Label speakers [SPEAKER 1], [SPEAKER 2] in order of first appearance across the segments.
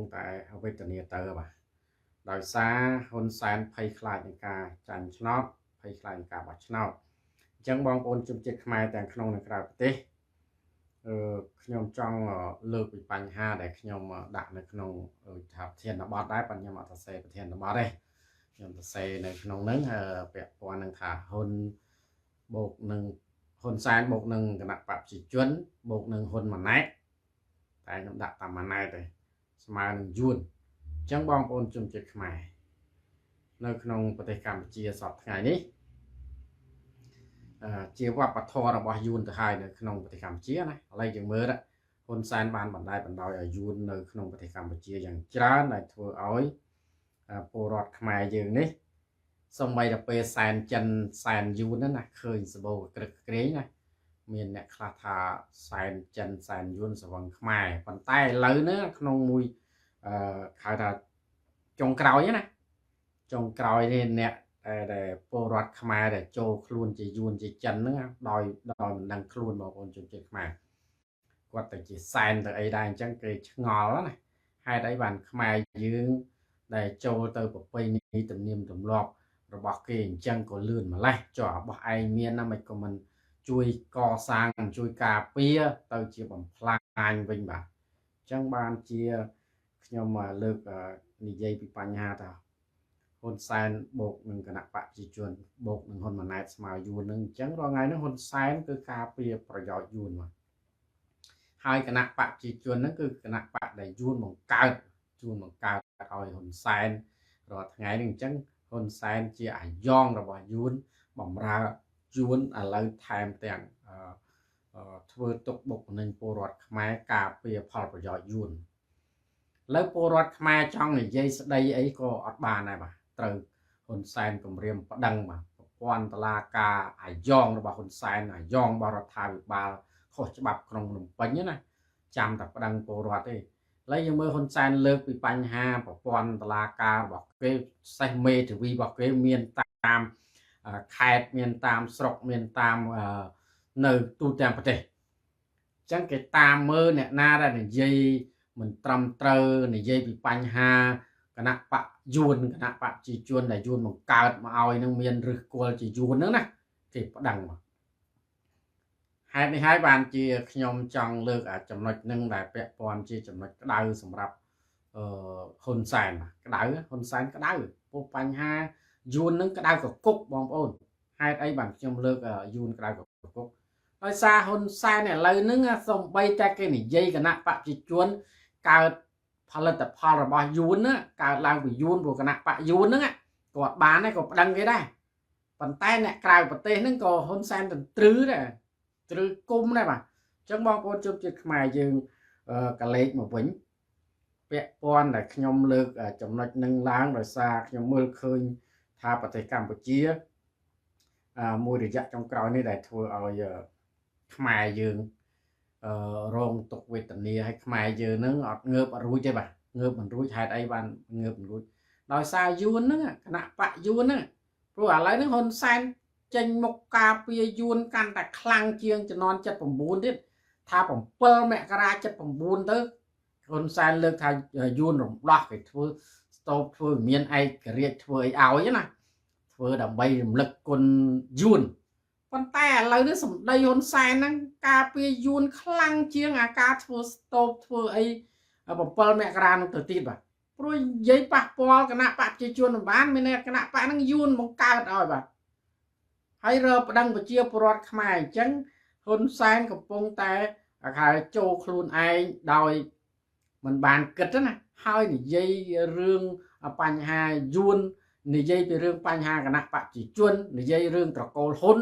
[SPEAKER 1] งแต่เวทเนียเตอร์บ่ะโดยซาฮุนแซนภัยคลายในการจันชนอตภัยคลายในการบัชนอตจังบองโอนจุดเจ็ดขมายแต่ขนมในกราบเต้ขยมจ้องเลิกไปปัญหาแต่ขยมดักในขนมทับเทียนบอดได้ปัญญามาตะเซประเทียนบอดได้ขยมตะเซในขนมนั้นเปียกปอนหนึ่งถาฮุนโบกหนึ่งฮุนแซนโบกหนึ่งขณะปรับจีจวนโบกหนึ่งฮุนมันไหนแต่ขยมดักตามมันไหนเลยสมาหนึ่งยูนจังบองโอนจุดเจ็ดขมายในขนมปฏิกรรมจีสอบไงนี้เจียว่าปะทอระบายยูนแต่ไฮในขนมปฏิกรรมเจียนะอะไรอย่างเมื่อละคนแซนบานบันไดบันดอยยูนในขนมปฏิกรรมเจียอย่างจ้าในทัวอ้อยโปรดขมายอย่างนี้สมัยจะไปแซนจันแซนยูนนั่นนะเคยสบู่กระเกยนะมีเนี่ยคลาธาแซนจันแซนยูนสว่างขมายปันใต้เลยเนื้อขนมมวยขายแต่จงกรอยนะจงกรอยเนี่ยแต่โปรดขมายแต่โจคลูนจียูนจีจันเนื้อดอยมันดังคลูนบอกคนจนจีขมายกว่าแต่จีแซนแต่ไอ้ได้จังเกยงอแล้วนะให้ได้บันขมายยืงแต่โจเตอร์แบบไปนี่ตุ่มนิ่มตุ่มหลอกระบอกเก่งจังก็ลื่นมาไล่จ่อบอกไอเมียนนะมันก็มันช่วยก่อสร้างช่วยกาเปียเตอร์จีบัมพลายวิ่งบ่าจังบานเจียขยมมาเลิกนิยัยปีปัญหาต่อคนแซนโบกหนึ่งขณะปะจีจวนโบกหนึ่งคนมาไนส์มายูนึงจังรอไงนั่นคนแซนคือกาเปียประโยชน์ยูนมาhaiขณะปะจีจวนนั่นคือขณะปะได้ยูนมองเกิดยูนมองเกิดเอาคนแซนรอไงหนึ่งจังคนแซนเจียย่องระบายยูนบ่มรายูนอะไรไทม์แต่งทั่วตกบกหนึ่งโปรดขมายกาเปียพอประโยชน์ยูนแล้วโปรดขมายช่องนี่ยัยสได้ไอ้ก็อัดบานได้ป่ะตรึคนแซนกับเรียมประดังป่ะปอนตลากาย่องระบายคนแซนย่องบาร์ทาวิบาเขาจะบับขนมปัญญ์นะจำแต่ประดังโปรดเอ้แล้วยังเมื่อคนแซนเลิกปีปัญหาปอนตลากาบอกเกยไซเมถือวีบอกเกยเมียนตามแคดเมียนตามสกเมียนตามเนื้อตูแตงประเทศจังเกตามเมื่อเนี่ยน่าได้เนี่ยยัยมันตรำเตอเนี่ยยัยปีปัญหาคณะปะยูนคณะปะจีจวนแต่ยูนมันเกิดมาเอาไอ้นังเมียนหรือกลัวจียูนนั่นนะที่ประดังมาให้บานจีขยมจังเลิกจำนวนหนึ่งแต่เปะปอนจีจำนวนกระดาสำหรับคนแซนกระดาคนแซนกระดาปุ๊บปัญหายูนนึงกระดากับกุ๊กบองโอนให้ไอ้บานขยมเลิกยูนกระดากับกุ๊กโดยซาคนแซนเนี่ยเลยนึงส่งใบแจ็คเก็ตนี่ยัยกันนะปะจีจวนการผลิตภัณฑ์ระบายยูนนะการล้างไปยูนพวกกันนะปะยูนนึงกอดบ้านนี่ก็ดังก็ได้ปันใต้เนี่ยกลายประเทศนึงก็คนแซนถึงตรึเนี่ยตรึกุ้มได้ป่ะจังบางคนจุดจุดหมายยืงกะเล็กมาวิ่งเปียปอนแต่ขยมเลิกจำนวนหนึ่งล้างโดยซาขยมมือคืนทาปฏิกรรมปัจเจียมวยระยะtrong cõiนี่ได้ทัวเอาขมายยืงโรงตกเวทนีให้ขมายยืงนึงอดเงือบรู้ใช่ป่ะเงือบมันรู้ใช่ไอ้บ้านเงือบมันรู้โดยซายูนนึงขณะปะยูนนึงเพราะอะไรนึงคนแซนจังมกกาเปียยูนกันแต่คลังเชียงจะนอนจัดผมบูนดิถ้าผมเปิลแม่กระไรจัดผมบูนเตอคนแซนเลิกทายยูนหลงล็อกไปทัวสโตทัวเมียนไอกระเรียทัวเอาใช่ไหมทัวดับใบหลักคนยูนคนแต่เลยนี่สมได้คนแซนนั่งกาเปียยูนคลังเชียงอากาทัวสโตทัวไอผมเปิลแม่กระไรนั่งตัวตีดป่ะเพราะยัยปะปอลกันนะปะจีจวนบ้านไม่เนี่ยกันนะปะนั่งยูนมองกาดเอาป่ะให้เราประดังประเจียปรอดขมายจังคนแซนกับปงแต่ขายโจคลูนไอโดยมันบานเกิดนะให้นี่ยัยเรื่องปัญหายูนนี่ยัยเป็นเรื่องปัญหากันนะปะจีจวนนี่ยัยเรื่องตะโกนหุน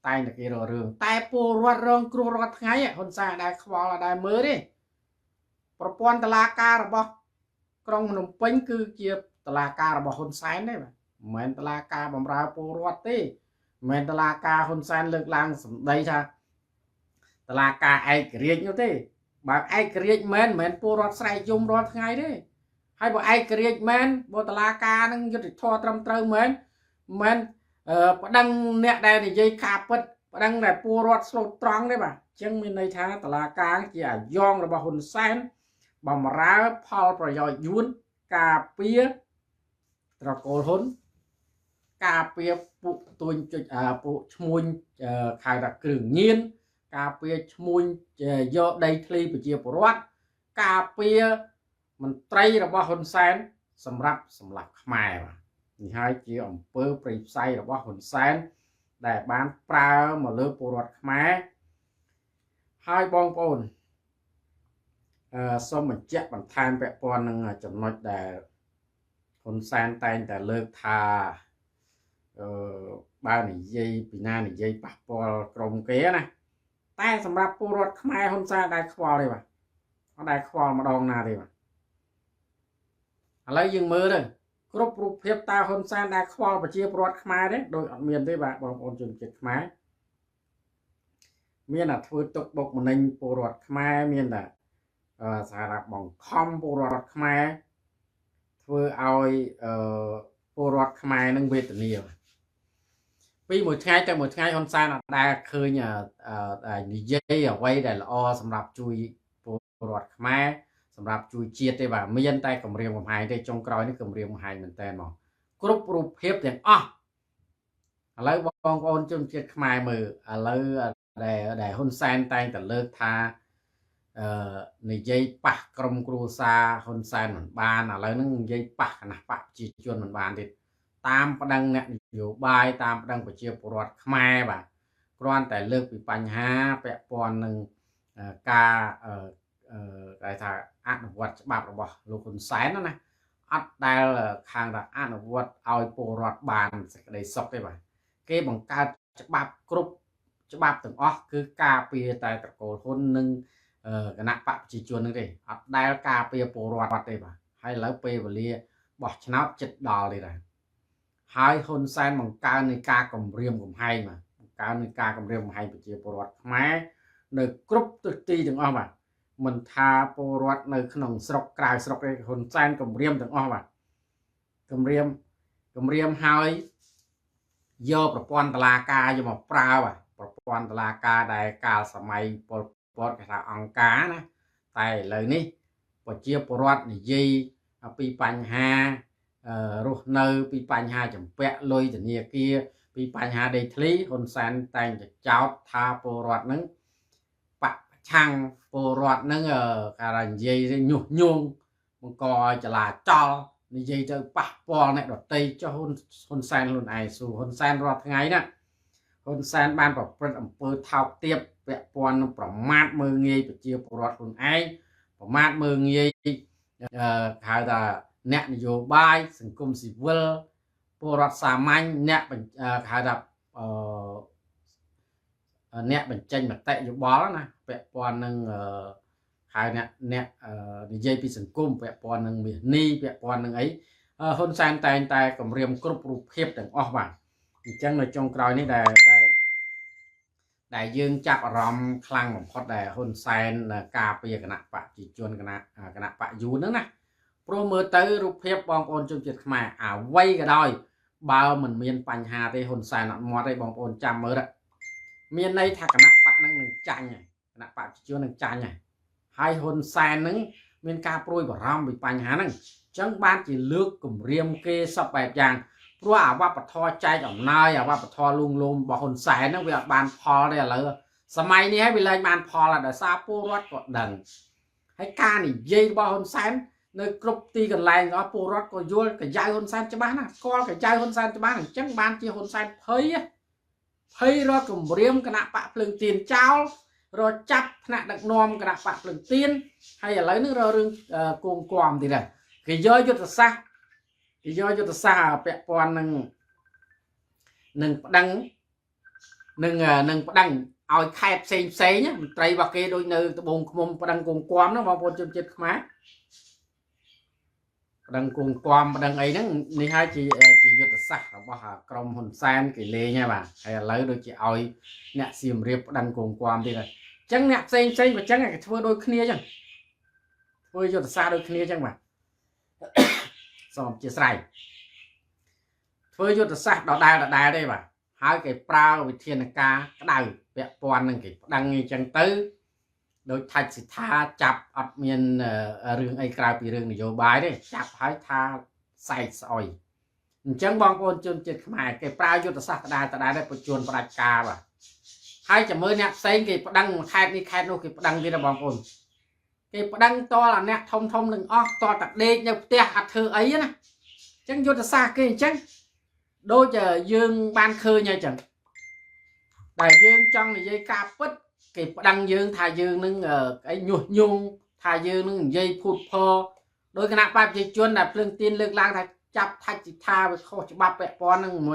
[SPEAKER 1] ตายในกี่เรื่องแต่ปรอดเรื่องครัวรอดไงคนแซนได้ขวาได้เมื่อดิประปอนตลาการบ่กรองนมเป้งคือเกี่ยวตลาการบ่คนแซนได้ไหมเหมือนตลาการบำราปรอดตีเมนตลากาคนแซนเลิกลางสมได้ท่าตลากาไอเกรียดอยู่ที่บางไอเกรียดเมนปูรอดใส่ยุมรอดไงดิให้บอกไอเกรียดเมนบตลากานั่งยุติทอตรำเตอเมนประดังเนี่ยได้ในยัยขาปิดประดังได้ปูรอดสโลตรองได้ป่ะจังมีในท่าตลากาที่ย่องระบาคนแซน បំរើផលប្រយោជន៍យួនការពារត្រកូលហ៊ុនការពារពួកទួញពួកឈ្មួញខៅថាគ្រឿងញៀនការពារឈ្មួញយកដីធ្លីប្រជាពលរដ្ឋការពារមន្ត្រីរបស់ហ៊ុនសែនសម្រាប់សម្លាប់ខ្មែរបាទនេះហើយជាអំពើប្រៃផ្សៃរបស់ហ៊ុនសែនដែលបានប្រើមកលើពលរដ្ឋខ្មែរហើយបងប្អូនសូមបញ្ជាក់បន្ថែមពាក់ព័ន្ធនឹងចំណុចដែលហ៊ុនសែនតែងតែលើកថាបើនិយាយពីណានិយាយប៉ះពាល់ក្រុមគេណាតែសម្រាប់ពលរដ្ឋខ្មែរហ៊ុនសែនដែលខ្វល់ទេបាទអត់ដែលខ្វល់ម្ដងណាទេបាទឥឡូវយើងមើលទៅគ្រប់រូបភាពតើហ៊ុនសែនដែលខ្វល់ប្រជាពលរដ្ឋខ្មែរទេដោយអត់មានទេបាទបងប្អូនជនជាតិខ្មែរមានតែធ្វើទុកបុកម្នេញពលរដ្ឋខ្មែរមានតែសារៈបង្ខំពលរដ្ឋខ្មែរធ្វើឲ្យពលរដ្ឋខ្មែរនឹងវេទនាពីមួយថ្ងៃទៅមួយថ្ងៃហ៊ុនសែនអត់ដែលឃើញនិយាយអ្វីដែលល្អសម្រាប់ជួយពលរដ្ឋខ្មែរសម្រាប់ជួយជាតិទេបាទមានតែគម្រាមកំហែងទេចុងក្រោយនេះគម្រាមកំហែងមែនតើមកគ្រប់រូបភាពទាំងអស់ឥឡូវបងប្អូនជនជាតិខ្មែរមើលឥឡូវដែលហ៊ុនសែនតែងតែលើកថានិយាយប៉ះក្រុមគ្រួសារហ៊ុនសែនមិនបានឥឡូវហ្នឹងនិយាយប៉ះគណៈបកប្រជាជនមិនបានទៀតតាមប្តឹងអ្នកនយោបាយតាមប្តឹងប្រជាពលរដ្ឋខ្មែរបាទគ្រាន់តែលើកពីបញ្ហាពាក់ព័ន្ធនឹងការគេថាអនុវត្តច្បាប់របស់លោកហ៊ុនសែនណាអត់ដែលខាងថាអនុវត្តឲ្យពលរដ្ឋបានសេចក្តីសុខទេបាទគេបង្កើតច្បាប់គ្រប់ច្បាប់ទាំងអស់គឺការពារតែត្រកូលហ៊ុននិងគណៈបកប្រជាជននឹងទេអត់ដែលការពារពលរដ្ឋទេបាទហើយឥឡូវពេលវេលាបោះឆ្នោតចិត្តដល់ទេដែរហើយហ៊ុនសែនបង្កើននៃការគម្រាមកំហែងបាទបង្កើននៃការគម្រាមកំហែងប្រជាពលរដ្ឋខ្មែរនៅគ្រប់ទិសទីទាំងអស់បាទមិនថាពលរដ្ឋនៅក្នុងស្រុកក្រៅស្រុកទេហ៊ុនសែនគម្រាមទាំងអស់បាទគម្រាមហើយយកប្រព័ន្ធតុលាការយកមកប្រើបាទប្រព័ន្ធតុលាការដែលកាលសម័យពលពតគេថាអង្គការណាតែឥឡូវនេះប្រជាពលរដ្ឋនិយាយពីបញ្ហារស់នៅពីបញ្ហាចម្ពាក់លុយធនាគារពីបញ្ហាដីធ្លីហ៊ុនសែនតែងតែចោទថាពលរដ្ឋនឹងប្រឆាំងពលរដ្ឋនឹងគេថានិយាយញុះញង់បង្កឲ្យចលាចលនិយាយទៅប៉ះពាល់អ្នកដទៃចុះហ៊ុនសែនខ្លួនឯងស៊ូហ៊ុនសែនរាល់ថ្ងៃណាហ៊ុនសែនបានប្រព្រឹត្តអំពើថោកទាបពាក់ព័ន្ធនឹងប្រមាថមើលងាយប្រជាពលរដ្ឋខ្លួនឯងប្រមាថមើលងាយហៅថាអ្នកនយោបាយសង្គមស៊ីវិលពលរដ្ឋសាមញ្ញអ្នកហៅថាអ្នកបញ្ចេញមតិយោបល់ណាពាក់ព័ន្ធនឹងហៅអ្នកនិយាយពីសង្គមពាក់ព័ន្ធនឹងមាសនេះពាក់ព័ន្ធនឹងអីហ៊ុនសែនតែងតែគម្រាមគ្រប់រូបភាពទាំងអស់បាទអញ្ចឹងនៅចុងក្រោយនេះដែលយើងចាប់អារម្មណ៍ខ្លាំងបំផុតដែលហ៊ុនសែនការពារគណៈបកប្រជាជនគណៈបកយូនហ្នឹងណាព្រោះមើលទៅរូបភាពបងប្អូនជនជាតិខ្មែរអ្វីក៏ដោយបើមិនមានបញ្ហាទេហ៊ុនសែនអត់មាត់ទេបងប្អូនចាំមើលមានន័យថាគណៈបកហ្នឹងនឹងចាញ់គណៈបកប្រជាជននឹងចាញ់ហើយហ៊ុនសែនហ្នឹងមានការព្រួយបារម្ភពីបញ្ហាហ្នឹងអញ្ចឹងបានជាលើកគម្រាមគេសពបែបយ៉ាងព្រោះអាវប្បធម៌ចែកអំណោយអាវប្បធម៌លួងលោមរបស់ហ៊ុនសែនហ្នឹងវាអត់បានផលទេឥឡូវសម័យនេះហើយវាលែងបានផលហើយដោយសារពលរដ្ឋក៏ដឹងហើយការនិយាយរបស់ហ៊ុនសែននៅគ្រប់ទីកន្លែងរបស់ពលរដ្ឋក៏យល់កញ្ចៅហ៊ុនសែនច្បាស់ណាស្គាល់កញ្ចៅហ៊ុនសែនច្បាស់អញ្ចឹងបានជាហ៊ុនសែនភ័យរកគម្រាមគណៈបកភ្លើងទៀនចោលរកចាប់ថ្នាក់ដឹកនាំគណៈបកភ្លើងទៀនហើយឥឡូវនេះរករឿងគងគំទៀតដែរគេយកយុទ្ធសាស្ត្រពាក់ព័ន្ធនឹងប្តឹងនឹងប្តឹងឲ្យខេត្តផ្សេងមន្ត្រីរបស់គេដូចនៅត្បូងឃ្មុំប្តឹងគងគំហ្នឹងបងប្អូនជនជាតិខ្មែរប្តឹងគងគំប្តឹងអីហ្នឹងនេះហើយជាយុទ្ធសាស្ត្ររបស់ក្រុមហ៊ុនសែនគេលេងហើយបាទហើយឥឡូវដូចជាឲ្យអ្នកសៀមរាបប្តឹងគងគំទៀតហើយអញ្ចឹងអ្នកផ្សេងក៏អញ្ចឹងគេធ្វើដូចគ្នាអញ្ចឹងធ្វើយុទ្ធសាស្ត្រដូចគ្នាអញ្ចឹងបាទសូមអធិស្ឋានធ្វើយុទ្ធសាស្ត្រដដែលទេបាទហើយគេប្រើវិធានការក្តៅពាក់ព័ន្ធនឹងគេប្តឹងអញ្ចឹងទៅ โดยทัดสิทาจับอัดเมียนเรื่องไอ้กลายเป็นเรื่องนโยบายได้จับให้ทาใส่ซอยจังบางคนจนจิตขมายเก็บปลายุทธศาสตร์ได้ประจวนประกาบ่ะให้จะมือเนี่ยเซ็งเก็บดังแค่นี้แค่นู้นเก็บดังที่เราบางคนเก็บดังตัวlàเนี่ยทมหนึ่งอ้อตัวตัดเด็กเนี่ยเตี้ยอัดเธอấyนะจังยุทธศาสตร์เก่งจังโดยจะยืงบานคืนไงจังแต่ยืงจังนี่dây cà pítเก็บดังยืงถ่ายยืงนึงไอ้ยุ่งถ่ายยืงนึงdâyพูดพอโดยคณะป้าจะชวนแบบเรื่องตีนเรื่องล่างถ่ายจับถ่ายจิตท่าไปข้อจะบับแปะปอนนึงเหมื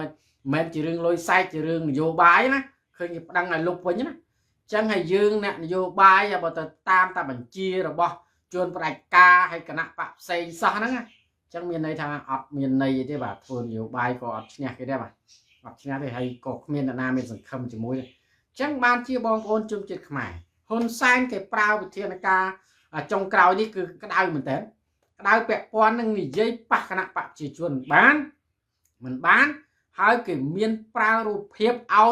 [SPEAKER 1] อนจะเรื่องลอยไส้จะเรื่องนโยบายนะเคยเก็บดังไงลุกไปนะจังให้ยืงเนี่ยนโยบายอย่าบอกตามบัญชีหรือบ่ชวนประกาให้คณะป้าเซ็งซะนั่นไงจังมีในทางอัดมีในที่แบบทวนนโยบายก็อัดเนี่ยก็ได้ป่ะอัดเนี่ยที่ให้กอกมีนามีสังคมจมูกจังบ้านที่บองโอนจุ่มจิตขมายฮนไซน์เก็บปลาวิทยาการจงกล่าวนี่คือกระดาษเหมือนเต้นกระดาษแปะปอนนึงนี่ยัยปะขณะปะจีจวนบ้านเหมือนบ้านหายเก็บเมียนปลารูปเพียบเอา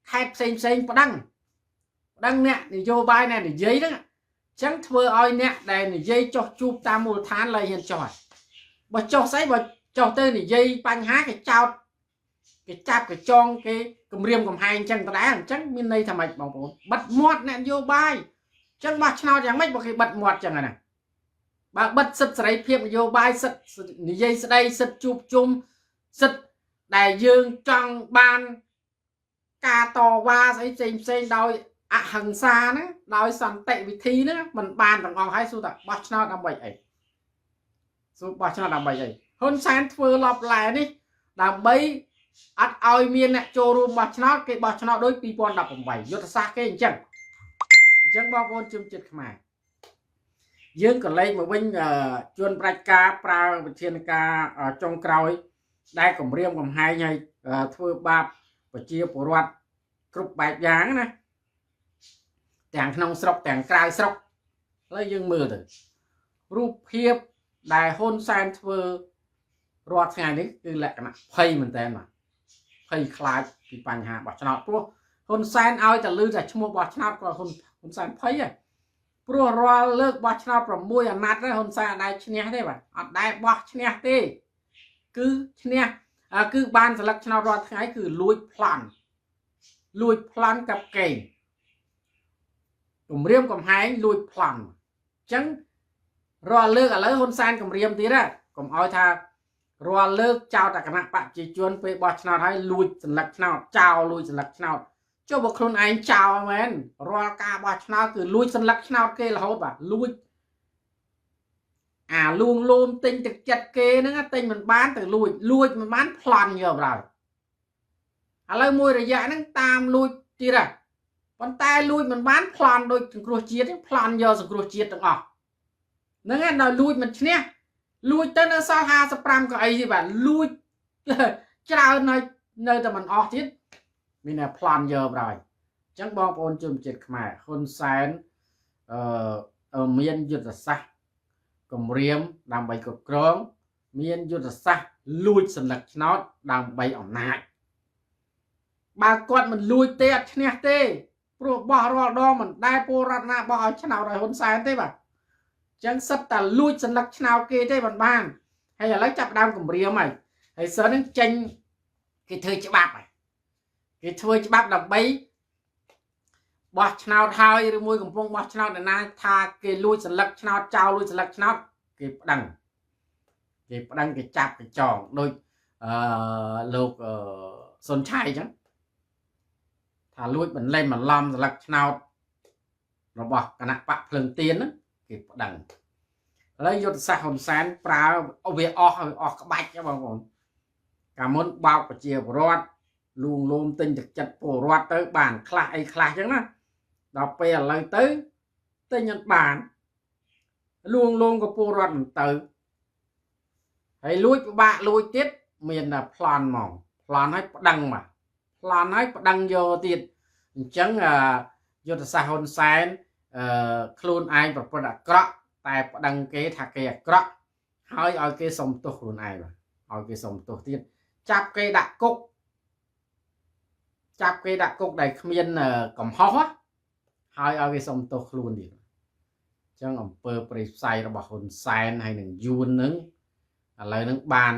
[SPEAKER 1] แคบเซ็งปะดังเนี่ยนโยบายเนี่ยนี่ยัยนั่นจังเธอเอาเนี่ยได้นี่ยัยจอจูบตามมูลฐานเลยเห็นจอยบ่จอใส่บ่จอเตอร์นี่ยัยปัญหาcáiเจ้าcáiจับcáiจองcái cầm riêng cầm hai chân ta đá chắc bên đây thằng mày bảo bật mọt nè vô bay chắc bật nào chẳng mấy bảo cái bật mọt chẳng này bà bật sật sấy phim vô bay sật dây sật đây sật chụp chung sật đại dương trong ban ca to qua thấy xem đôi hằng xa nữa đôi sẵn tệ vị thi nữa mình bàn thằng ngon hay su tập bật nào làm vậy ấy su bật nào làm vậy ấy hơn sáng vừa lọp lại đi làm bấyอัดเอาเมียนเนี่ยโจรูมบัชนาเก็บบัชนาโดยปีปอนดับผมไปยุทธศาสตร์เก่งจังบอกว่าจุ่มจิตขมายยืงกันเลยมาวิ่งจวนประกาปลาวิทยาการจงกรอยได้กับเรียมกับไฮไงทั่วบาปปเชียปวดกรุบแบบอย่างนะแต่งขนมสกแต่งกลายสกแล้วยืงมือถึงรูปเพียบได้ฮอนแซนเทอร์รอดไงนี่คือแหละกันนะเพย์เหมือนเต้นมาเพย์คลายปีปัญหาบัชนาพวกคนแซนเอาแต่ลือจากชั่วโมงบัชนาก็คนแซนเพย์พวกรอเลิกบัชนาประมวยนัดได้คนแซนได้ชนะได้ป่ะอัดได้บัชนะได้คือชนะคือบานสลักชนะรอดไงคือลุยพลันกับเก่งผมเรียมกับไฮลุยพลันจังรอเลิกอะไรคนแซนกับเรียมตีได้ผมเอาท่ารอเลิกเจ้าแต่คณะปะจีจวนไปบอชนาให้ลุยสลักชนาเจ้าลุยสลักชนาเจ้าบอกคนไอ้เจ้าแมนรอกาบอชนาคือลุยสลักชนาเกลเขาแบบลุยลุงลมติงจากจัดเกนึงติงมันบ้านแต่ลุยมันบ้านพลันเยอะเราอะไรมวยระยะนั่งตามลุยจีระวันตายลุยมันบ้านพลันโดยถึงกลัวเจี๊ยดพลันเยอะสังกลัวเจี๊ยดต่างออกนั่นไงเราลุยมันเนี่ยลุยเต้นซาฮาสปรามก็ไอ้ที่แบบลุยเจ้าในแต่มันออกทิศมีเนี่ยพลันเยอะเลยจังบองปนจุ่มจิตขมายคนแสนเมียนยุทธศาสตร์กมเรียมดำใบกดกรองเมียนยุทธศาสตร์ลุยสลักน็อตดำใบอ่อนนายบางกอดมันลุยเตะเนี่ยเตะโปรบอรอดอมันได้โปรนาบอชนะอะไรคนแสนเตะแบบจังสับแต่ลุยสลักชาวเกย์ได้บ้านให้อะไรจับดำกับเรียมใหม่ให้เสือนั่งจังcái thời chế bạc này cái thời chế bạc là bấy bọt nào thay rồi môi cùng phong bọt nào để na tha cái lui sần lật nào trao lui sần lật nào cái đằng cái chạp cái tròn đôi lục sơn chai chứ thả lui mình lên mà làm sần lật nào rồi bọt cái nắp bạc lần tiền á cái đằng lấy vô sa hồn sáng pra ở về ở cái bạch cho bọn con cả món bao của chia rọt luôn luôn tinh thực chặt bổ rọt tới bàn khai chứ nè đọc về lời tới Nhật Bản luôn luôn có bổ rọt từ hãy lui bạ lui tiết miền là plan mỏng plan hay đăng mà plan hay đăng vô tiền chẳng vô sa hồn sáng khuôn ai và product crop tại đăng kế thạc kế crop hơi ở cái sông tổ khuôn ai mà ở cái sông tổ tiên chắp cây đạc cục đầy miên cầm hó ហើយឲ្យគេសុំទោសខ្លួនទៀតចឹងអំពើប្រេយផ្សៃរបស់ហ៊ុនសែនហើយនឹងយួននឹងឥឡូវនឹងបាន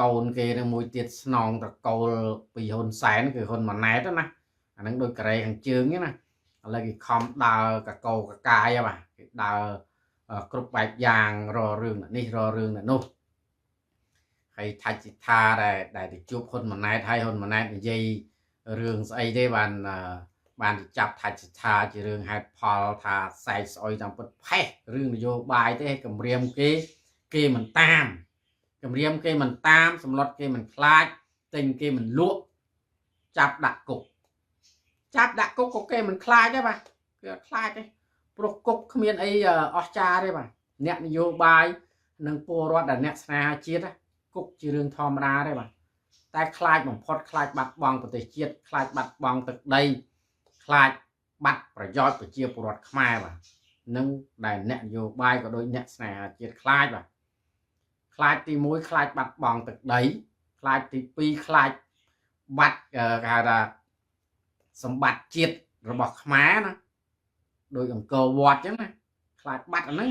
[SPEAKER 1] កូនគេនឹងមួយទៀតស្នងតកូលពីហ៊ុនសែនគឺហ៊ុនម៉ាណែតណាអានឹងដូចកូរ៉េខាងជើងហ្នឹងណាឥឡូវគេខំដើរកកោកកាយបាទគេដើរគ្រប់បែបយ៉ាងររឿងនេះររឿងនោះហើយថាច់សិដ្ឋាដែលទៅជួបហ៊ុនម៉ាណែតហើយហ៊ុនម៉ាណែតនិយាយរឿងស្អីទេបានចាប់ថាច់សិដ្ឋាជារឿងហេតុផលថាសែកស្អុយតាមពិតផេះរឿងនយោបាយទេគម្រាមគេមិនតាមគម្រាមគេមិនតាមសម្លុតគេមិនខ្លាចទិញគេមិនលក់ចាប់ដាក់គុកក៏គេមិនខ្លាចដែរបាទគេអត់ខ្លាចទេព្រោះគុកគ្មានអីអស្ចារ្យទេបាទអ្នកនយោបាយនិងពលរដ្ឋដែលអ្នកស្នេហាជាតិគុកជារឿងធម្មតាទេបាទតែខ្លាចបំផុតខ្លាចបាត់បង់ប្រទេសជាតិខ្លាចបាត់បង់ទឹកដីខ្លាចបាត់ប្រយោជន៍ប្រជាពលរដ្ឋខ្មែរបាទនឹងដែលអ្នកនយោបាយក៏ដូចអ្នកស្នេហាជាតិខ្លាចបាទខ្លាចទី1ខ្លាចបាត់បង់ទឹកដីខ្លាចទី2ខ្លាចបាត់គេហៅថាសម្បត្តិជាតិរបស់ខ្មែរណាដោយអង្គរវត្តអញ្ចឹងណាខ្លាចបាត់អាហ្នឹង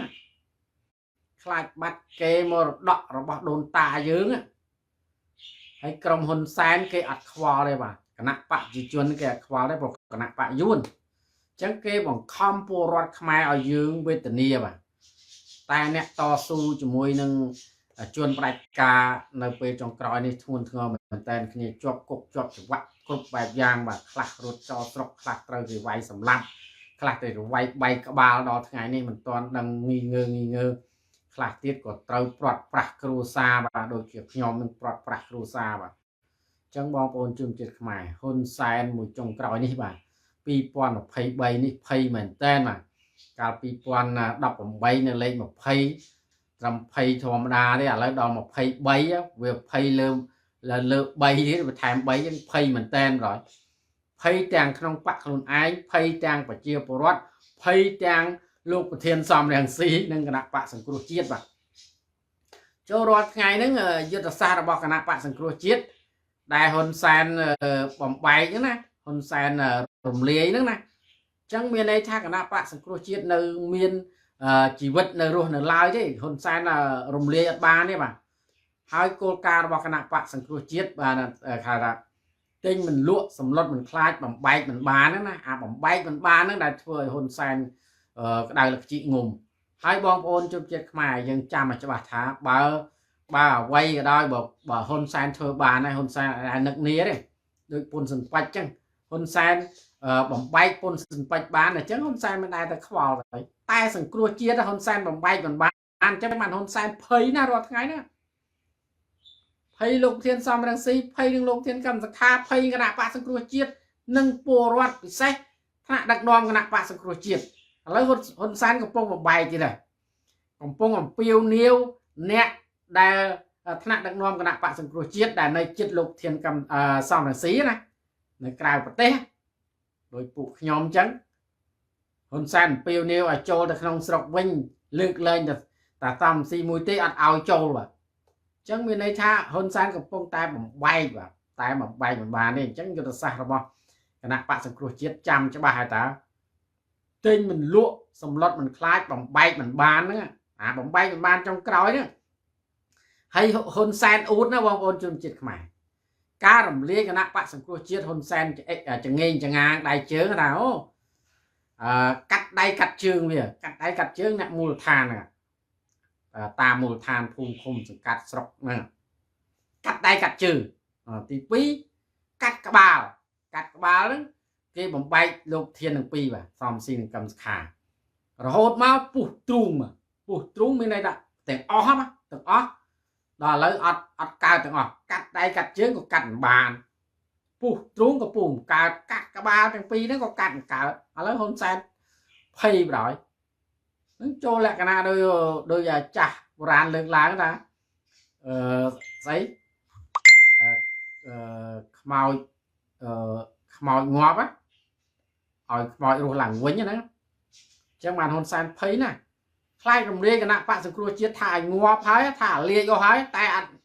[SPEAKER 1] ខ្លាចបាត់គេមរតករបស់ដូនតាយើងហើយក្រុមហ៊ុនសែនគេអត់ខ្វល់ទេបាទគណៈបព្វជិជនគេអត់ខ្វល់ទេព្រោះគណៈបកយួនអញ្ចឹងគេបង្ខំពលរដ្ឋខ្មែរឲ្យយើងវេទនាបាទតែអ្នកតស៊ូជាមួយនឹងជនផ្ដាច់ការនៅពេលចុងក្រោយនេះធ្ងន់ធ្ងរមែនតើគ្នាជាប់គុកជាប់ច្បាប់គ្រប់បែបយ៉ាងបាទខ្លះរត់ចោលស្រុកខ្លះត្រូវគេវាយសម្លាប់ខ្លះទៅវាយបែកក្បាលដល់ថ្ងៃនេះមិនទាន់ដឹងងីងើខ្លះទៀតក៏ត្រូវព្រាត់ប្រាស់គ្រួសារបាទដូចជាខ្ញុំនឹងព្រាត់ប្រាស់គ្រួសារបាទអញ្ចឹងបងប្អូនជនជាតិខ្មែរហ៊ុនសែនមួយចុងក្រោយនេះបាទ2023នេះភ័យមែនតើបាទកាល2018នៅលេខ20ត្រឹមភ័យធម្មតាទេឥឡូវដល់23វាភ័យលើ3ទៀតបន្ថែម3ហ្នឹងភ័យមែនតើបងភ័យទាំងក្នុងបកខ្លួនឯងភ័យទាំងប្រជាពលរដ្ឋភ័យទាំងលោកប្រធានសំរងស៊ីនិងគណៈបកសង្គ្រោះជាតិបាទចូលរាល់ថ្ងៃហ្នឹងយុទ្ធសាស្ត្ររបស់គណៈបកសង្គ្រោះជាតិដែលហ៊ុនសែនបំបែកហ្នឹងណាហ៊ុនសែនរំលាយហ្នឹងណាអញ្ចឹងមានន័យថាគណៈបកសង្គ្រោះជាតិនៅមានជីវិតនៅរស់នៅឡើយទេហ៊ុនសែនរំលាយអត់បានទេបាទហើយគោលការណ៍របស់គណៈបកសង្គ្រោះជាតិបាទហៅថាទិញមិនលក់សម្លុតមិនខ្លាចបំបែកមិនបានហ្នឹងណាអាបំបែកមិនបានហ្នឹងដែលធ្វើឲ្យហ៊ុនសែនក្តៅលកជីកងុំហើយបងប្អូនជនជាតិខ្មែរយើងចាំឲ្យច្បាស់ថាបើអ្វីក៏ដោយបើហ៊ុនសែនធ្វើបានហើយហ៊ុនសែននឹកនាទេដូចពុនសិនបាច់អញ្ចឹងហ៊ុនសែនបំបែកពុនសិនបាច់បានអញ្ចឹងហ៊ុនសែនមិនដែលតែខ្វល់តែសង្គ្រោះជាតិហ៊ុនសែនបំបែកមិនបានអញ្ចឹងបានហ៊ុនសែនភ័យណារាល់ថ្ងៃណាភ័យលោកធានសំរងស៊ីភ័យនឹងលោកធានកម្មសខាភ័យគណៈបកសង្គ្រោះជាតិនិងពលរដ្ឋពិសេសថ្នាក់ដឹកនាំគណៈបកសង្គ្រោះជាតិឥឡូវហ៊ុនសែនកំពុងបំបែកទៀតហើយកំពុងអំពាវនាវអ្នកដែលថ្នាក់ដឹកនាំគណៈបកសង្គ្រោះជាតិដែលនៅជិតលោកធានកម្មសំរងស៊ីណានៅក្រៅប្រទេសដោយពួកខ្ញុំអញ្ចឹងហ៊ុនសែនអំពាវនាវឲ្យចូលទៅក្នុងស្រុកវិញលើកលែងតែតាមស៊ីមួយទេអត់ឲ្យចូលបាទអញ្ចឹងមានន័យថាហ៊ុនសែនកំពុងតែបំបែកបាទតែបំបែកមិនបានទេអញ្ចឹងយុទ្ធសាស្ត្ររបស់គណៈបកសង្គ្រោះជាតិចាំច្បាស់ហើយតើទិញមិនលក់សម្លុតមិនខ្លាចបំបែកមិនបានហ្នឹងអាបំបែកមិនបានចុងក្រោយហ្នឹងហើយហ៊ុនសែនអ៊ូតណាបងប្អូនជនជាតិខ្មែរការរំលាយគណៈបកសង្គ្រោះជាតិហ៊ុនសែនចងេងចងាងដៃជើងថាអូកាត់ដៃកាត់ជើងវាកាត់ដៃកាត់ជើងអ្នកមូលដ្ឋានហ្នឹងតាមមូលដ្ឋានភូមិឃុំសង្កាត់ស្រុកហ្នឹងកាត់ដៃកាត់ជើងទី2កាត់ក្បាលហ្នឹងគេបំបែកលោកធានទាំងពីរបាទសំស៊ីនិងកម្មសខារហូតមកពុះទ្រូងមានន័យថាទាំងអស់ទាំងអស់ដល់ឥឡូវអត់កើតទាំងអស់កាត់ដៃកាត់ជើងក៏កាត់មិនបានពុះទ្រូងក៏ពុះមិនកើតកាត់ក្បាលទាំងពីរហ្នឹងក៏កាត់មិនកើតឥឡូវហ៊ុនសែនភ័យបណ្ដោយនឹងចូលលក្ខណៈដោយចាស់បុរាណលើកឡើងថាស្អីខ្មោចងាប់ឲ្យខ្មោចរស់ឡើងវិញហ្នឹងអញ្ចឹងបានហ៊ុនសែនភ័យណាខ្លាចរំលាយគណៈបកសង្គ្រោះជាតិថាឲ្យងាប់ហើយថាលាយអស់ហើយតែ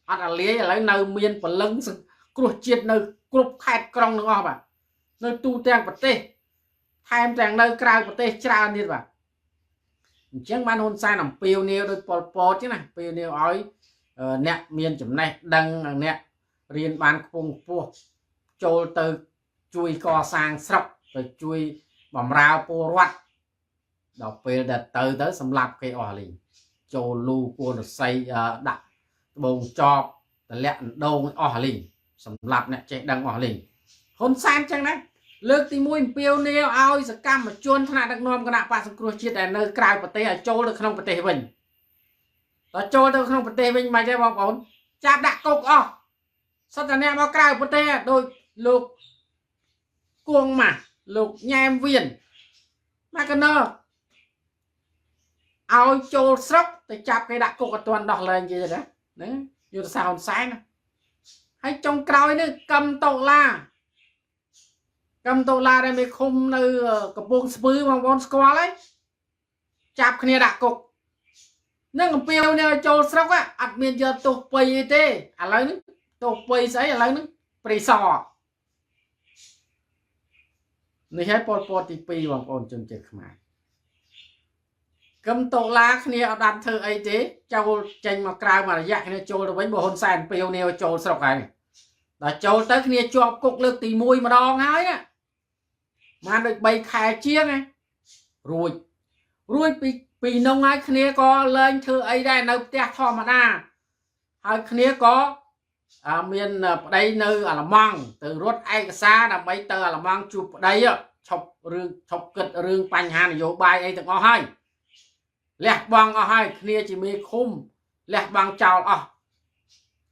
[SPEAKER 1] អត់លាយឥឡូវនៅមានពលឹងសង្គ្រោះជាតិនៅគ្រប់ខេត្តក្រុងទាំងអស់បាទនៅទូទាំងប្រទេស ថែមទាំងនៅក្រៅប្រទេសច្រើនទៀតបាទអញ្ចឹងបានហ៊ុនសែនអំពាវនាវដោយប៉ុលពតចឹងណាអំពាវនាវឲ្យអ្នកមានចំណេះដឹងអ្នករៀនបានខ្ពង់ខ្ពស់ចូលទៅជួយកសាងស្រុកទៅជួយបម្រើពលរដ្ឋដល់ពេលដែលទៅសម្លាប់គេអស់លីងចូលលូគួនរស័យដាក់ត្បូងចប់តម្លាក់អណ្ដូងអស់លីងសម្លាប់អ្នកចេះដឹងអស់លីងហ៊ុនសែនចឹងណាលើកទី1អំពាវនាវឲ្យសកម្មជនថ្នាក់ដឹកនាំគណៈបក្សសង្គ្រោះជាតិដែលនៅក្រៅប្រទេសឲ្យចូលទៅក្នុងប្រទេសវិញដល់ចូលទៅក្នុងប្រទេសវិញមិនទេបងប្អូនចាប់ដាក់គុកអស់សិតតែអ្នកមកក្រៅប្រទេសដូចលោកគួងម៉ាស់លោកញ៉ែមវៀនមកកណោឲ្យចូលស្រុកទៅចាប់គេដាក់គុកអត់ទាន់ដោះលែងគេទេណាយុទ្ធសាស្ត្រហ៊ុនសែនហើយចុងក្រោយនេះកឹមតូឡាដែលមេឃុំនៅកំពង់ស្ពឺបងប្អូនស្គាល់ហើយចាប់គ្នាដាក់គុកនឹងអំពាវនាវចូលស្រុកអត់មានយកទោសពៃអីទេឥឡូវនេះទោសពៃស្អីឥឡូវនេះព្រៃសរនេះហើយប៉ុលពតទី2បងប្អូនជនជាតិខ្មែរកឹមតូឡាគ្នាអត់បានធ្វើអីទេចូលចេញមកក្រៅមករយៈគ្នាចូលទៅវិញបើហ៊ុនសែនអំពាវនាវចូលស្រុកហើយដល់ចូលទៅគ្នាជាប់គុកលើកទី1ម្ដងហើយណាបានដូច3ខែជាងណារួចពីនោះហើយគ្នាក៏លែងធ្វើអីដែរនៅផ្ទះធម្មតាហើយគ្នាក៏មានប្តីនៅអាល្លឺម៉ង់ទៅរត់ឯកសារដើម្បីទៅអាល្លឺម៉ង់ជួបប្តីឈប់គិតរឿងបញ្ហានយោបាយអីទាំងអស់ហើយលះបង់អស់ហើយគ្នាជាមេឃុំលះបង់ចោលអស់